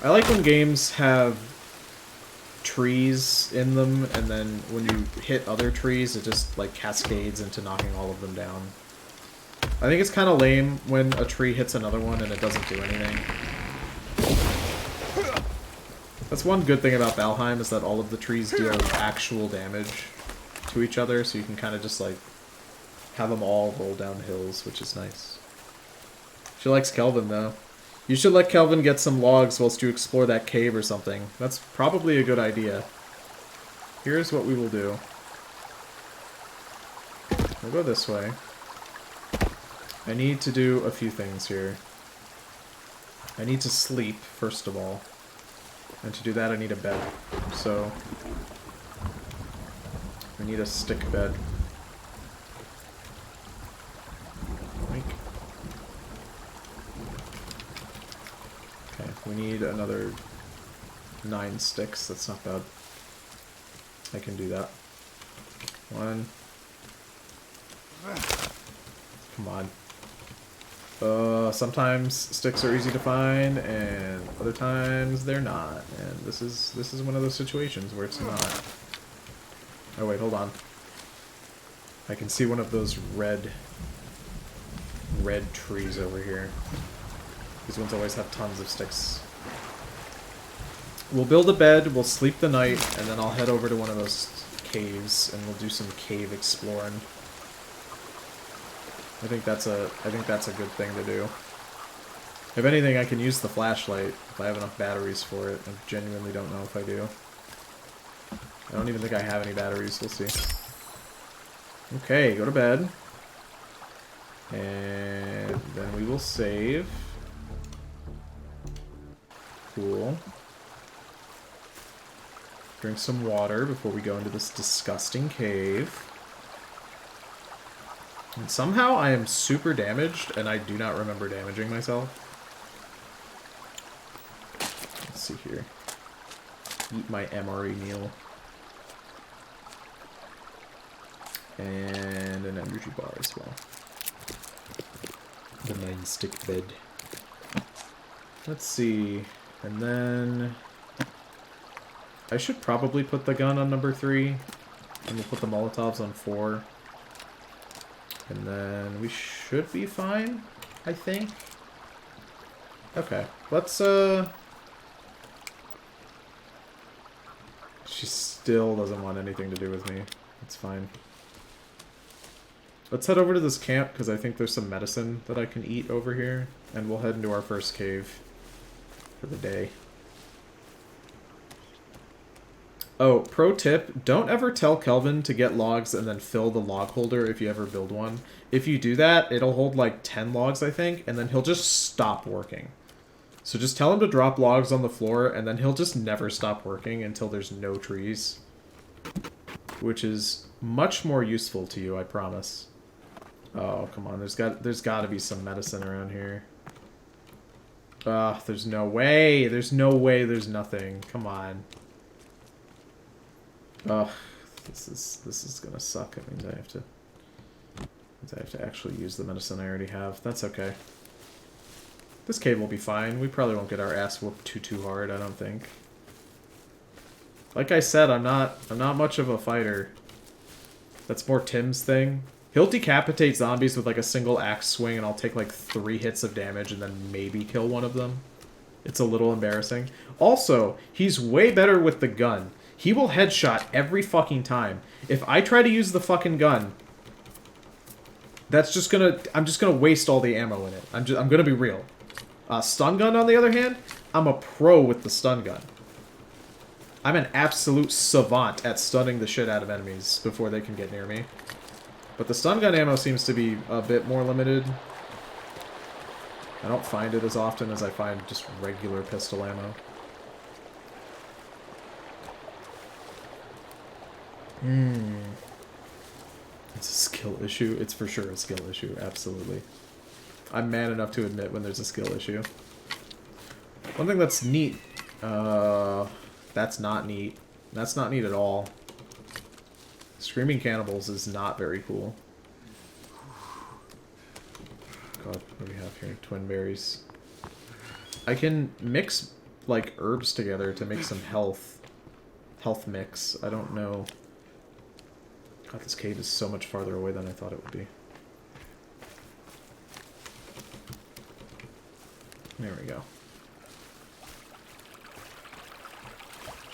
I like when games have trees in them, and then when you hit other trees, it just, like, cascades into knocking all of them down. I think it's kind of lame when a tree hits another one and it doesn't do anything. That's one good thing about Valheim, is that all of the trees deal actual damage to each other, so you can kind of just, like, have them all roll down hills, which is nice. She likes Kelvin, though. You should let Kelvin get some logs whilst you explore that cave or something. That's probably a good idea. Here's what we will do. We'll go this way. I need to do a few things here. I need to sleep, first of all. And to do that, I need a bed. So, I need a stick bed. Okay, we need another 9 sticks. That's not bad. I can do that. 1. Come on. Sometimes sticks are easy to find, and other times they're not. And this is one of those situations where it's not. Oh wait, hold on. I can see one of those red trees over here. These ones always have tons of sticks. We'll build a bed, we'll sleep the night, and then I'll head over to one of those caves and we'll do some cave exploring. I think that's a good thing to do. If anything, I can use the flashlight if I have enough batteries for it. I genuinely don't know if I do. I don't even think I have any batteries. We'll see. Okay, go to bed. And then we will save. Cool. Drink some water before we go into this disgusting cave. And somehow I am super damaged, and I do not remember damaging myself. Let's see here. Eat my MRE meal. And an energy bar as well. The 9-stick bed. Let's see. And then... I should probably put the gun on number 3. And we'll put the Molotovs on 4. And then we should be fine, I think. Okay, let's, She still doesn't want anything to do with me. It's fine. Let's head over to this camp, because I think there's some medicine that I can eat over here. And we'll head into our first cave for the day. Oh, pro tip, don't ever tell Kelvin to get logs and then fill the log holder if you ever build one. If you do that, it'll hold like 10 logs, I think, and then he'll just stop working. So just tell him to drop logs on the floor, and then he'll just never stop working until there's no trees. Which is much more useful to you, I promise. Oh, come on, there's got to be some medicine around here. There's no way. There's no way there's nothing. Come on. Ugh, this is gonna suck. It means I have to actually use the medicine I already have. That's okay. This cave will be fine. We probably won't get our ass whooped too hard, I don't think. Like I said, I'm not much of a fighter. That's more Tim's thing. He'll decapitate zombies with like a single axe swing, and I'll take like 3 hits of damage and then maybe kill one of them. It's a little embarrassing. Also, he's way better with the gun. He will headshot every fucking time. If I try to use the fucking gun, that's just gonna... I'm just gonna waste all the ammo in it. I'm gonna be real. Stun gun, on the other hand, I'm a pro with the stun gun. I'm an absolute savant at stunning the shit out of enemies before they can get near me. But the stun gun ammo seems to be a bit more limited. I don't find it as often as I find just regular pistol ammo. It's a skill issue. It's for sure a skill issue, absolutely. I'm man enough to admit when there's a skill issue. One thing that's neat... that's not neat. That's not neat at all. Screaming Cannibals is not very cool. God, what do we have here? Twin berries. I can mix, like, herbs together to make some health mix. I don't know... God, this cave is so much farther away than I thought it would be. There we go.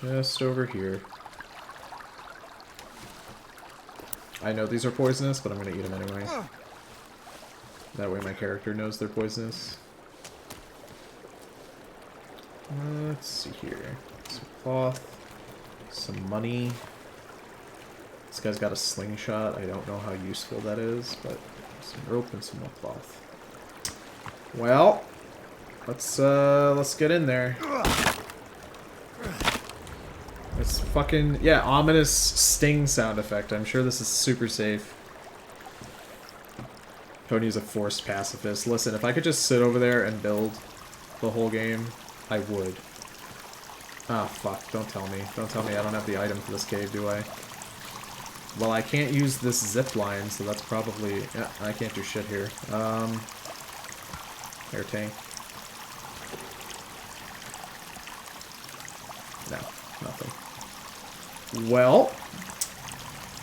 Just over here. I know these are poisonous, but I'm going to eat them anyway. That way my character knows they're poisonous. Let's see here. Some cloth. Some money. This guy's got a slingshot. I don't know how useful that is, but some rope and some more cloth. Well, let's get in there. It's fucking, yeah, ominous sting sound effect. I'm sure this is super safe. Tony's a forced pacifist. Listen, if I could just sit over there and build the whole game, I would. Ah, fuck. Don't tell me. Don't tell me I don't have the item for this cave, do I? Well, I can't use this zip line, so that's probably... Yeah, I can't do shit here. Air tank. No, nothing. Well,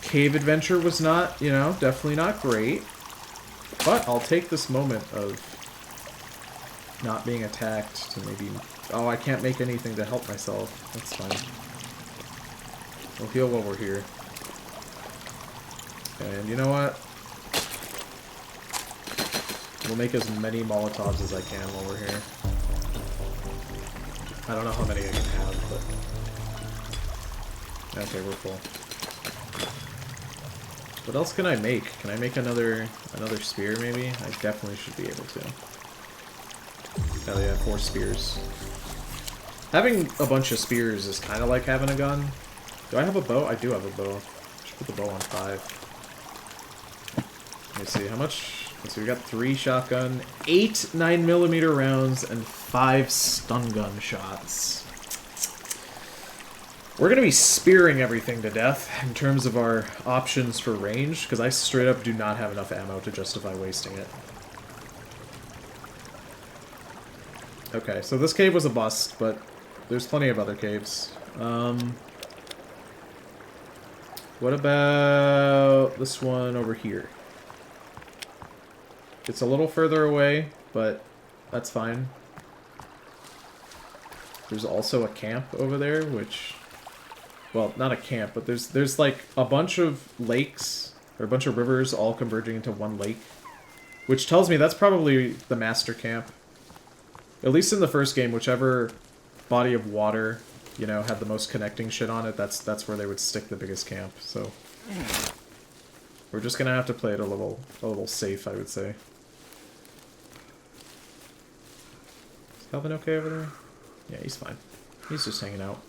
cave adventure was not, you know, definitely not great. But I'll take this moment of not being attacked to maybe... Oh, I can't make anything to help myself. That's fine. We'll heal while we're here. And you know what? We'll make as many Molotovs as I can while we're here. I don't know how many I can have, but... Okay, we're full. What else can I make? Can I make another spear, maybe? I definitely should be able to. Hell yeah, 4 spears. Having a bunch of spears is kind of like having a gun. Do I have a bow? I do have a bow. I should put the bow on 5. Let me see, how much... Let's see, we got 3 shotgun, 8 9mm rounds, and 5 stun gun shots. We're going to be spearing everything to death in terms of our options for range, because I straight up do not have enough ammo to justify wasting it. Okay, so this cave was a bust, but there's plenty of other caves. What about this one over here? It's a little further away, but that's fine. There's also a camp over there, which... Well, not a camp, but there's like a bunch of lakes, or a bunch of rivers all converging into one lake. Which tells me that's probably the master camp. At least in the first game, whichever body of water, you know, had the most connecting shit on it, that's where they would stick the biggest camp, so... We're just gonna have to play it a little safe, I would say. Is Kelvin okay over there? Yeah, he's fine. He's just hanging out.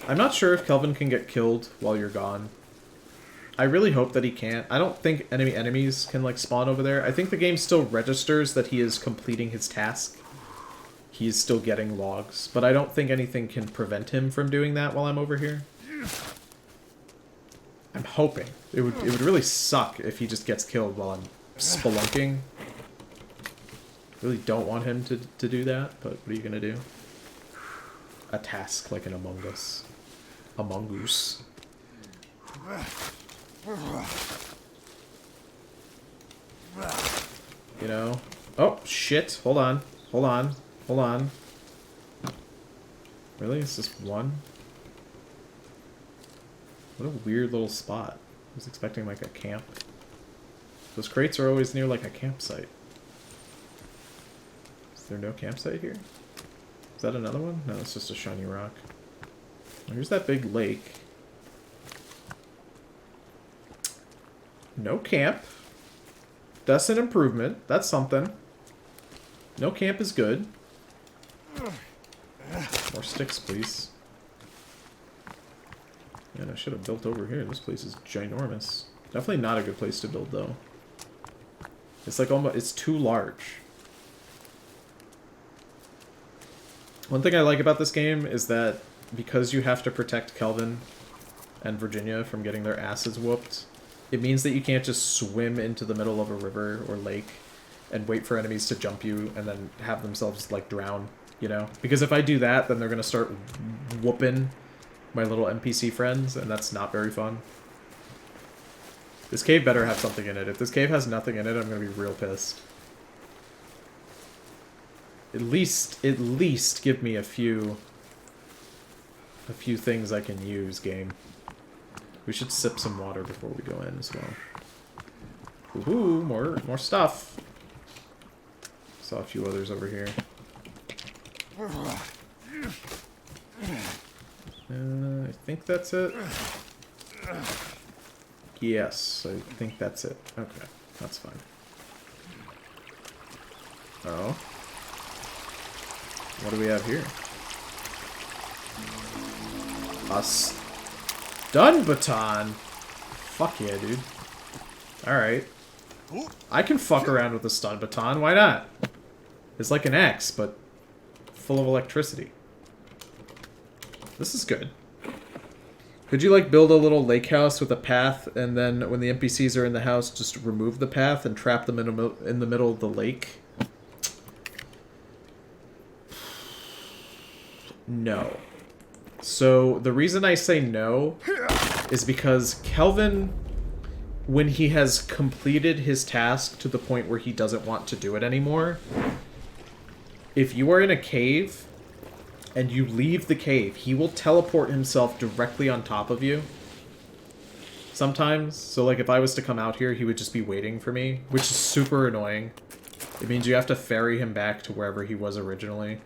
I'm not sure if Kelvin can get killed while you're gone. I really hope that he can't. I don't think enemies can, like, spawn over there. I think the game still registers that he is completing his task. He is still getting logs. But I don't think anything can prevent him from doing that while I'm over here. I'm hoping. It would really suck if he just gets killed while I'm spelunking. Really don't want him to do that, but what are you gonna do? A task like an Among Us. Among Us. You know? Oh, shit. Hold on. Hold on. Hold on. Really? It's just one? What a weird little spot. I was expecting like a camp. Those crates are always near like a campsite. Is there no campsite here? Is that another one? No, it's just a shiny rock. Here's that big lake. No camp. That's an improvement. That's something. No camp is good. More sticks, please. Man, I should have built over here. This place is ginormous. Definitely not a good place to build, though. It's like almost... It's too large. One thing I like about this game is that because you have to protect Kelvin and Virginia from getting their asses whooped, it means that you can't just swim into the middle of a river or lake and wait for enemies to jump you and then have themselves, like, drown, you know? Because if I do that, then they're gonna start whooping my little NPC friends, and that's not very fun. This cave better have something in it. If this cave has nothing in it, I'm gonna be real pissed. At least give me a few things I can use, game. We should sip some water before we go in as well. Woohoo, more stuff. Saw a few others over here. I think that's it. Yes, I think that's it. Okay, that's fine. Oh. What do we have here? A stun baton? Fuck yeah, dude. Alright. I can fuck around with a stun baton, why not? It's like an axe, but full of electricity. This is good. Could you, like, build a little lake house with a path, and then when the NPCs are in the house, just remove the path and trap them in the middle of the lake? No. So, the reason I say no is because Kelvin, when he has completed his task to the point where he doesn't want to do it anymore, if you are in a cave and you leave the cave, he will teleport himself directly on top of you. Sometimes. So, like, if I was to come out here, he would just be waiting for me, which is super annoying. It means you have to ferry him back to wherever he was originally.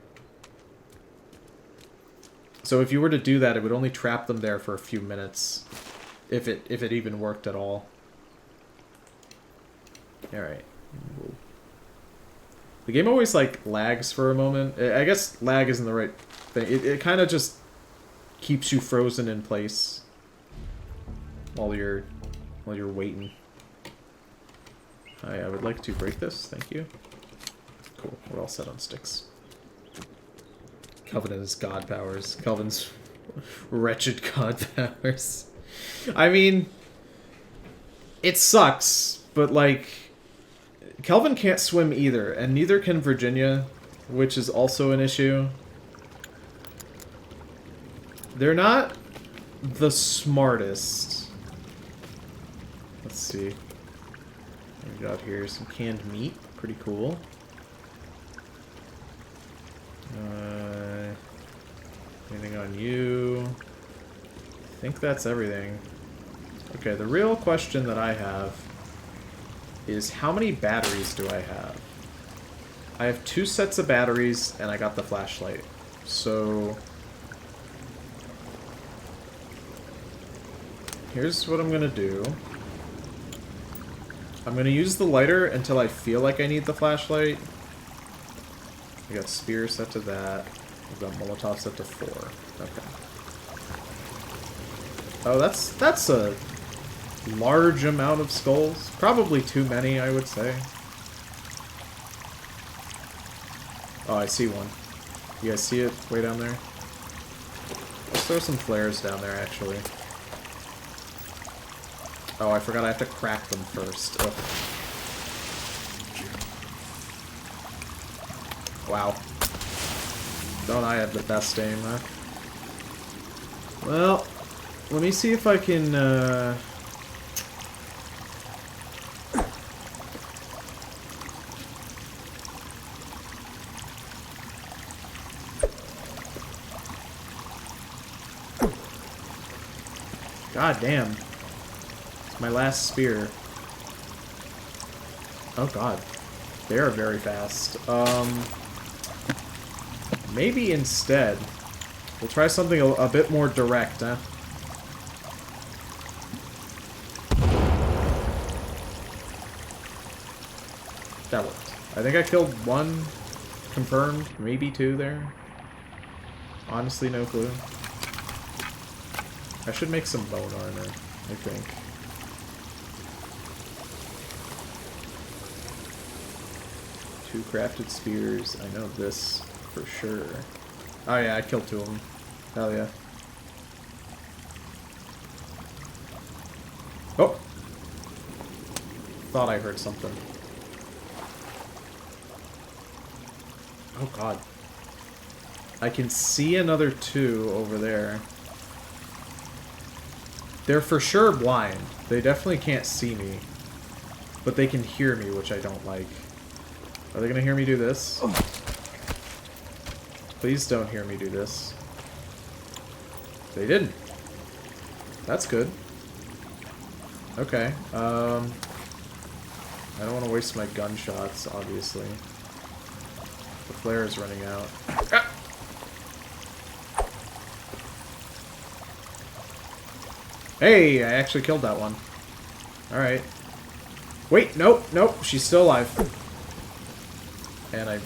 So if you were to do that, it would only trap them there for a few minutes. If it even worked at all. Alright. The game always, like, lags for a moment. I guess lag isn't the right thing. It kind of just keeps you frozen in place while you're waiting. I would like to break this, thank you. Cool, we're all set on sticks. Kelvin and his god powers. Kelvin's wretched god powers. I mean, it sucks, but like, Kelvin can't swim either, and neither can Virginia, which is also an issue. They're not the smartest. Let's see. What we got here? Some canned meat. Pretty cool. Anything on you? I think that's everything. Okay, the real question that I have is how many batteries do I have? I have 2 sets of batteries, and I got the flashlight. So here's what I'm gonna do. I'm gonna use the lighter until I feel like I need the flashlight. We got spear set to that. We've got Molotov set to 4. Okay. Oh, that's a large amount of skulls. Probably too many, I would say. Oh, I see one. You guys see it way down there? Let's throw some flares down there, actually. Oh, I forgot I have to crack them first. Ugh. Wow. Don't I have the best aim, huh? Well, let me see if I can, God damn. It's my last spear. Oh god. They are very fast. Maybe instead, we'll try something a bit more direct, huh? That worked. I think I killed 1 confirmed, maybe 2 there. Honestly, no clue. I should make some bone armor, I think. Two crafted spears. I know this for sure. Oh yeah, I killed 2 of them. Hell yeah. Oh! Thought I heard something. Oh god. I can see another 2 over there. They're for sure blind. They definitely can't see me. But they can hear me, which I don't like. Are they gonna hear me do this? Please don't hear me do this. They didn't. That's good. Okay. I don't want to waste my gunshots, obviously. The flare is running out. Ah! Hey, I actually killed that one. Alright. Wait, nope, nope, she's still alive. And I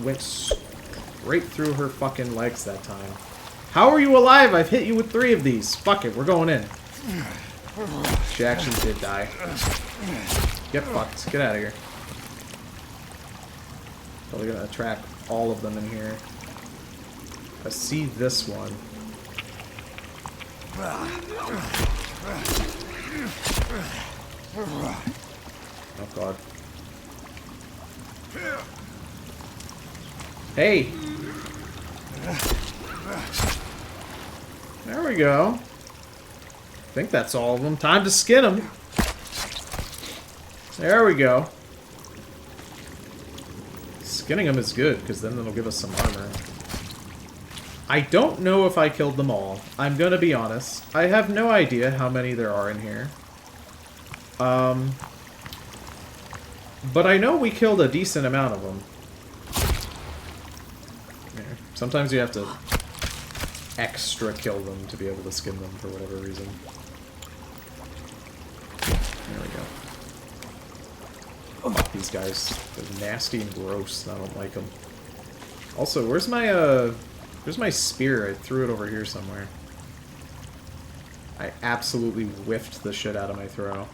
went straight through her fucking legs that time. How are you alive? I've hit you with 3 of these. Fuck it, we're going in. She actually did die. Get fucked. Get out of here. Probably gonna attract all of them in here. I see this one. Oh god. Hey! There we go. I think that's all of them. Time to skin them. There we go. Skinning them is good, because then it'll give us some armor. I don't know if I killed them all. I'm gonna be honest. I have no idea how many there are in here. But I know we killed a decent amount of them. Yeah. Sometimes you have to extra kill them to be able to skin them for whatever reason. There we go. Oh, these guys. They're nasty and gross, and I don't like them. Also, where's my spear? I threw it over here somewhere. I absolutely whiffed the shit out of my throw.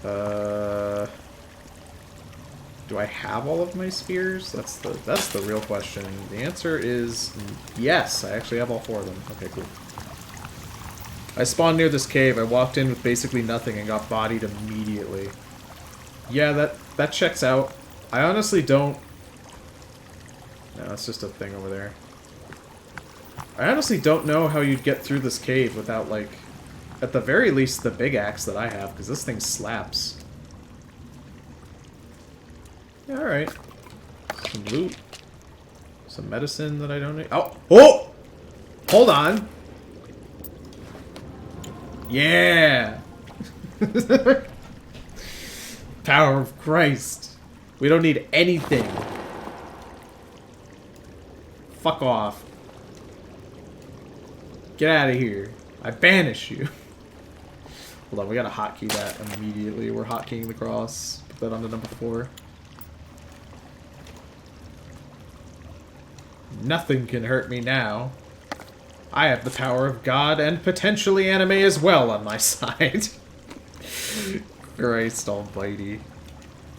Do I have all of my spears? That's the real question. The answer is yes. I actually have all 4 of them. Okay, cool. I spawned near this cave. I walked in with basically nothing and got bodied immediately. Yeah, that checks out. I honestly don't... No, that's just a thing over there. I honestly don't know how you'd get through this cave without, like... At the very least, the big axe that I have, because this thing slaps. Yeah, alright. Some loot. Some medicine that I don't need. Oh! Oh! Hold on! Yeah! Power of Christ. We don't need anything. Fuck off. Get out of here. I banish you. Hold on, we gotta hotkey that immediately. We're hotkeying the cross. Put that on to number 4. Nothing can hurt me now. I have the power of God and potentially anime as well on my side. Christ almighty.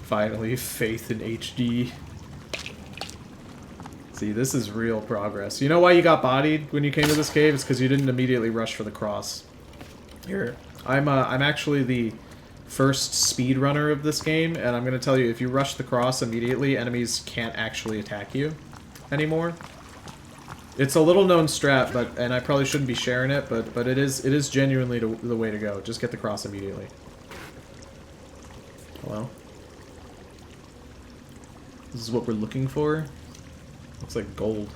Finally, faith in HD. See, this is real progress. You know why you got bodied when you came to this cave? It's because you didn't immediately rush for the cross. Here. I'm actually the first speedrunner of this game, and I'm going to tell you, if you rush the cross immediately, enemies can't actually attack you anymore. It's a little known strat, and I probably shouldn't be sharing it, but it is genuinely the way to go. Just get the cross immediately. Hello? This is what we're looking for. Looks like gold.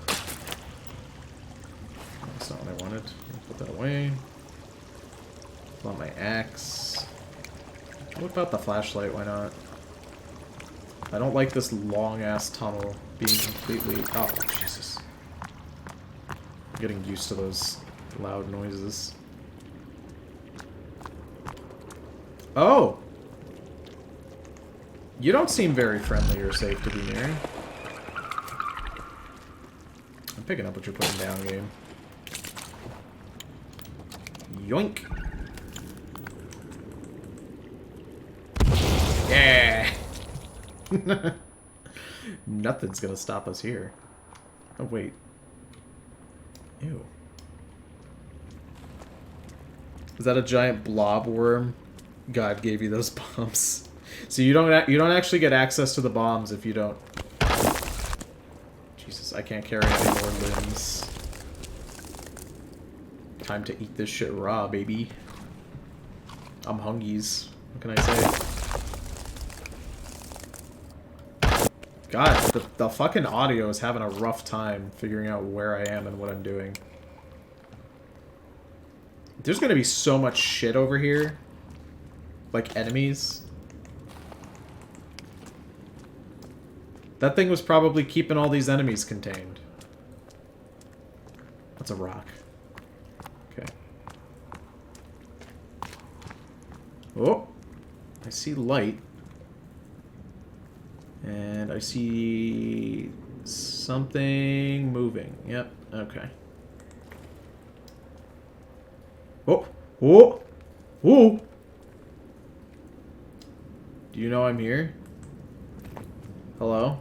That's not what I wanted. Put that away. Want my axe. What about the flashlight? Why not? I don't like this long-ass tunnel being completely... Oh, Jesus. I'm getting used to those loud noises. Oh! You don't seem very friendly or safe to be near. I'm picking up what you're putting down, game. Yoink! Yeah! Nothing's gonna stop us here. Oh, wait. Ew. Is that a giant blob worm? God gave you those bombs. So you don't actually get access to the bombs if you don't... Jesus, I can't carry any more limbs. Time to eat this shit raw, baby. I'm hungies. What can I say? God, the fucking audio is having a rough time figuring out where I am and what I'm doing. There's gonna be so much shit over here. Like, enemies. That thing was probably keeping all these enemies contained. That's a rock. Okay. Oh! I see light. And I see something moving. Yep, okay. Oh! Oh! Oh! Do you know I'm here? Hello?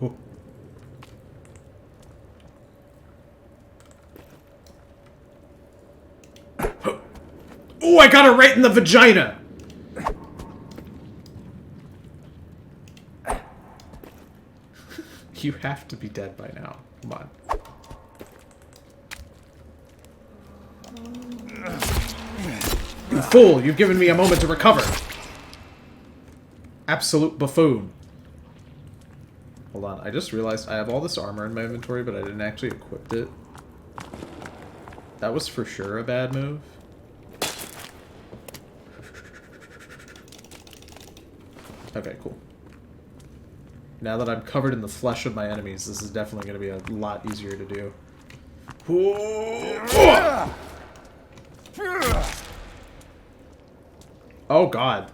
Oh. Oh, I got her right in the vagina! You have to be dead by now. Come on. You fool! You've given me a moment to recover! Absolute buffoon. Hold on, I just realized I have all this armor in my inventory, but I didn't actually equip it. That was for sure a bad move. Okay, cool. Now that I'm covered in the flesh of my enemies, this is definitely going to be a lot easier to do. Oh, God.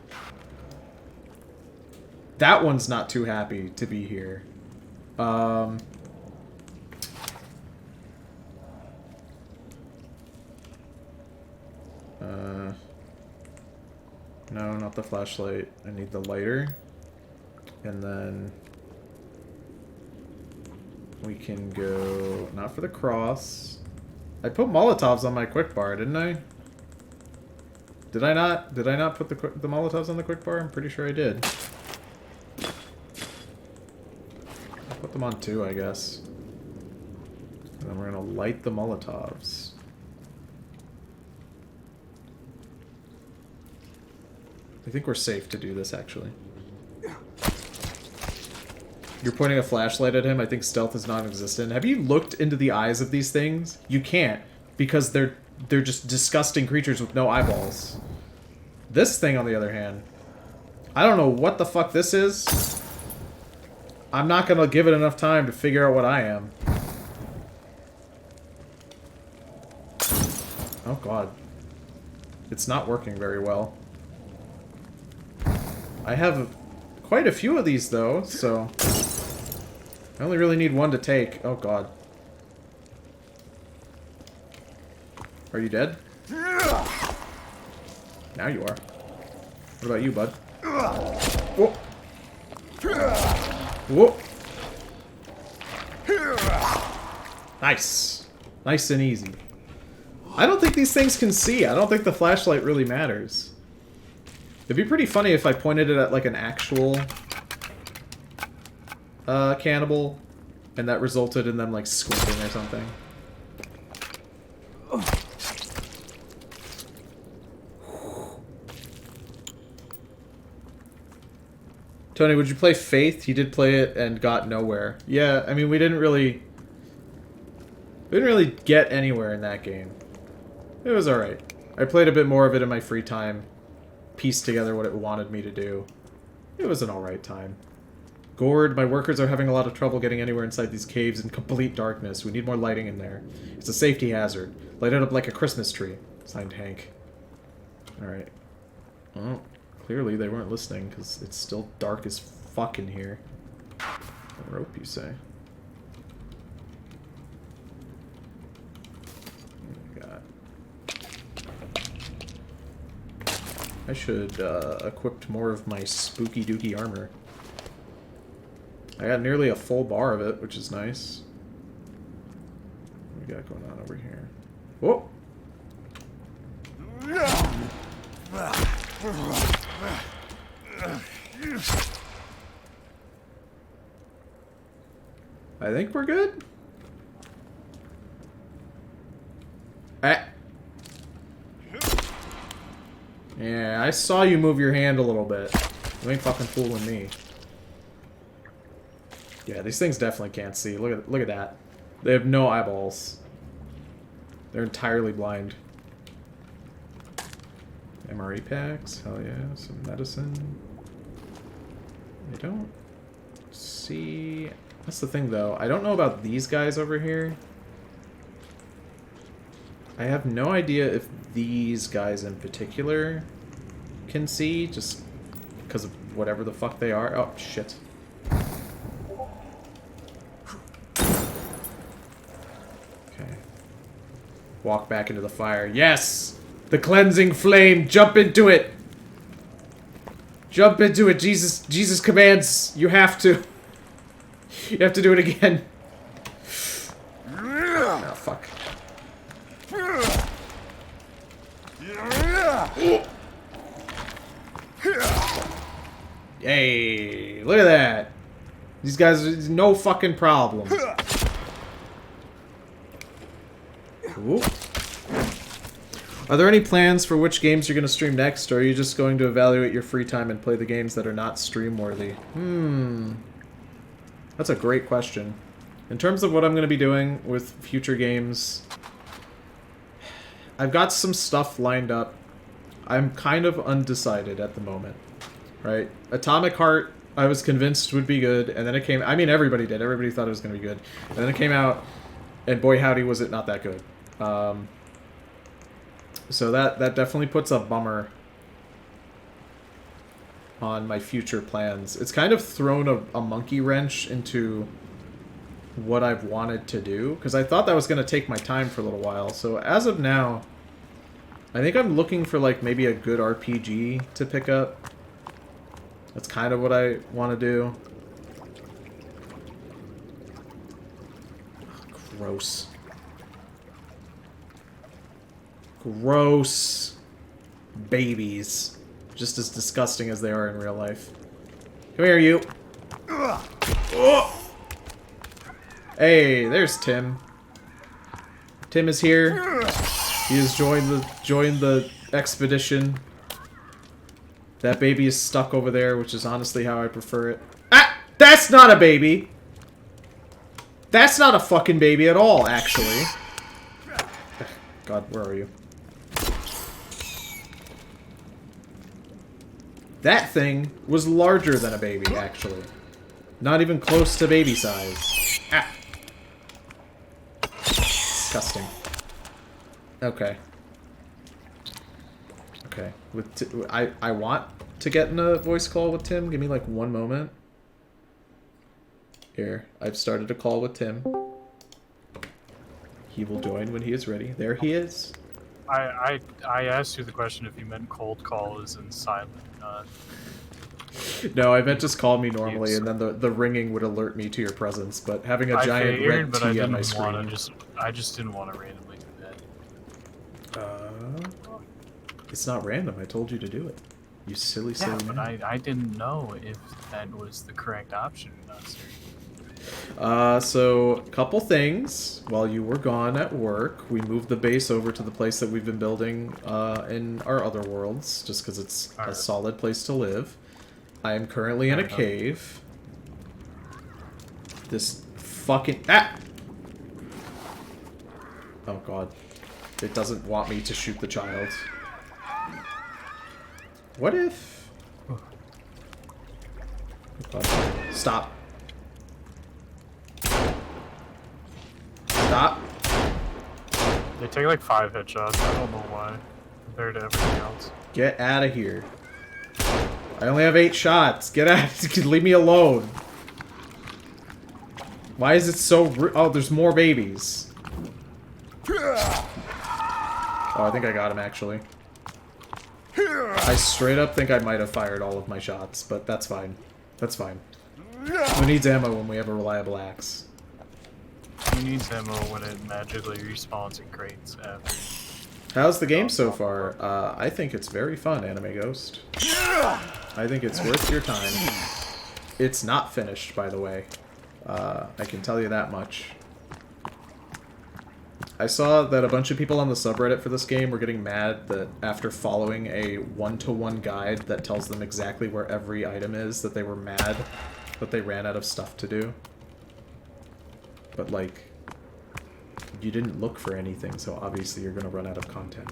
That one's not too happy to be here. No, not the flashlight. I need the lighter. And then we can go... Not for the cross. I put Molotovs on my quick bar, didn't I? Did I not? Did I not put the Molotovs on the quick bar? I'm pretty sure I did. I'll put them on 2, I guess. And then we're gonna light the Molotovs. I think we're safe to do this, actually. You're pointing a flashlight at him. I think stealth is non-existent. Have you looked into the eyes of these things? You can't, because they're just disgusting creatures with no eyeballs. This thing, on the other hand, I don't know what the fuck this is. I'm not gonna give it enough time to figure out what I am. Oh god. It's not working very well. I have quite a few of these, though, so... I only really need one to take. Oh, God. Are you dead? Now you are. What about you, bud? Whoa. Whoa. Nice. Nice and easy. I don't think these things can see. I don't think the flashlight really matters. It'd be pretty funny if I pointed it at, like, an actual... cannibal, and that resulted in them, like, squinting or something. Tony, would you play Faith? He did play it and got nowhere. Yeah, I mean, we didn't really get anywhere in that game. It was alright. I played a bit more of it in my free time, pieced together what it wanted me to do. It was an alright time. Gord, my workers are having a lot of trouble getting anywhere inside these caves in complete darkness. We need more lighting in there. It's a safety hazard. Light it up like a Christmas tree. Signed, Hank. Alright. Well, clearly they weren't listening, because it's still dark as fuck in here. A rope, you say? What do we got? I should equip more of my spooky dooky armor. I got nearly a full bar of it, which is nice. What do we got going on over here? Whoa! I think we're good. Yeah, I saw you move your hand a little bit. You ain't fucking fooling me. Yeah, these things definitely can't see. Look at that. They have no eyeballs. They're entirely blind. MRE packs, hell yeah. Some medicine. I don't see... That's the thing, though. I don't know about these guys over here. I have no idea if these guys in particular can see, just because of whatever the fuck they are. Oh, shit. Walk back into the fire. Yes! The cleansing flame! Jump into it! Jump into it! Jesus commands. You have to. You have to do it again. Oh, fuck. Yay! Look at that! These guys, no fucking problem. Ooh. Are there any plans for which games you're going to stream next, or are you just going to evaluate your free time and play the games that are not stream-worthy? That's a great question. In terms of what I'm going to be doing with future games, I've got some stuff lined up. I'm kind of undecided at the moment, right? Atomic Heart, I was convinced would be good, and then it came... I mean, everybody did. Everybody thought it was going to be good. And then it came out, and boy howdy was it not that good. So that definitely puts a bummer on my future plans. It's kind of thrown a monkey wrench into what I've wanted to do, because I thought that was going to take my time for a little while. So as of now, I think I'm looking for, like, maybe a good RPG to pick up. That's kind of what I want to do. Gross. Gross. Babies. Just as disgusting as they are in real life. Come here, you. Oh. Hey, there's Tim. Tim is here. He has joined the expedition. That baby is stuck over there, which is honestly how I prefer it. Ah! That's not a baby! That's not a fucking baby at all, actually. God, where are you? That thing was larger than a baby, actually. Not even close to baby size. Ah! Disgusting. Okay. Okay. I want to get in a voice call with Tim. Give me like 1 moment. Here, I've started a call with Tim. He will join when he is ready. There he is.
I asked you the question if you meant cold call as in silent, not...
No, I meant just call me normally, and then the ringing would alert me to your presence. But having a giant red T on my screen.
I just didn't want to randomly do that.
It's not random. I told you to do it. You silly, silly
but
man.
I didn't know if that was the correct option or not, sir.
So, couple things. While you were gone at work, we moved the base over to the place that we've been building in our other worlds, just because it's a solid place to live. I am currently in a cave. This fucking... Ah! Oh god. It doesn't want me to shoot the child. What if... Oh god. Stop. Stop.
They take like 5 headshots, I don't know why, compared to everything else.
Get out of here. I only have 8 shots. Get out. Leave me alone. Why is it so... Oh, there's more babies. Oh, I think I got him, actually. I straight up think I might have fired all of my shots, but that's fine. That's fine. Who needs ammo when we have a reliable axe?
Who needs ammo when it magically respawns in crates after?
How's the game so far? I think it's very fun, Anime Ghost. I think it's worth your time. It's not finished, by the way. I can tell you that much. I saw that a bunch of people on the subreddit for this game were getting mad that after following a one-to-one guide that tells them exactly where every item is, that they were mad that they ran out of stuff to do. But, like, you didn't look for anything, so obviously you're gonna run out of content.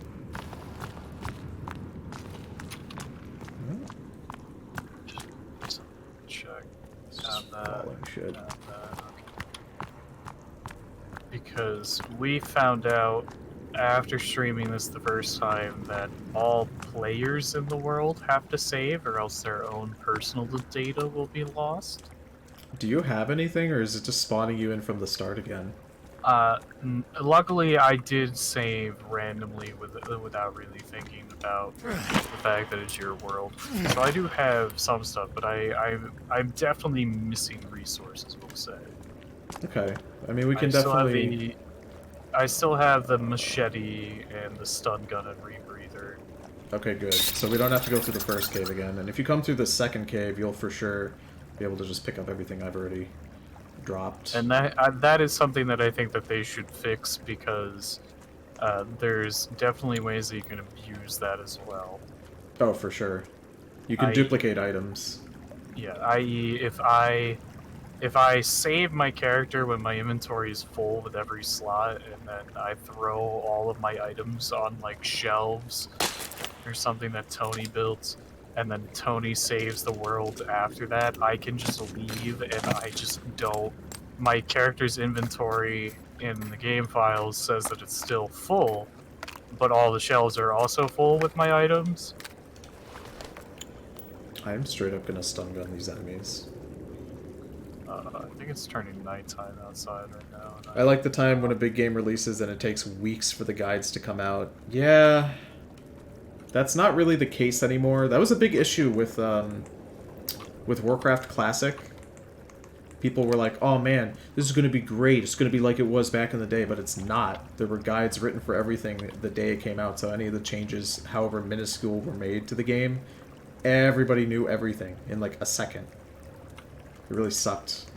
Check.
Falling shit.
Because we found out after streaming this the first time that all players in the world have to save, or else their own personal data will be lost.
Do you have anything, or is it just spawning you in from the start again?
Luckily, I did save randomly without really thinking about the fact that it's your world. So I do have some stuff, but I'm definitely missing resources, we'll say.
Okay. I mean, we can definitely...
I still have the machete and the stun gun and rebreather.
Okay, good. So we don't have to go through the first cave again. And if you come through the second cave, you'll for sure be able to just pick up everything I've already dropped.
And that is something that I think that they should fix, because there's definitely ways that you can abuse that as well.
Oh, for sure. You can duplicate items.
Yeah, i.e. if I save my character when my inventory is full with every slot, and then I throw all of my items on, like, shelves or something that Tony built, and then Tony saves the world after that, I can just leave, and I just don't... My character's inventory in the game files says that it's still full, but all the shelves are also full with my items.
I'm straight up gonna stun gun these enemies.
I think it's turning nighttime outside right now.
I like the time when a big game releases and it takes weeks for the guides to come out. Yeah, That's not really the case anymore. That was a big issue with Warcraft Classic. People were like, oh man, this is going to be great. It's going to be like it was back in the day, but it's not. There were guides written for everything the day it came out, so any of the changes, however minuscule, were made to the game, everybody knew everything in like a second. It really sucked.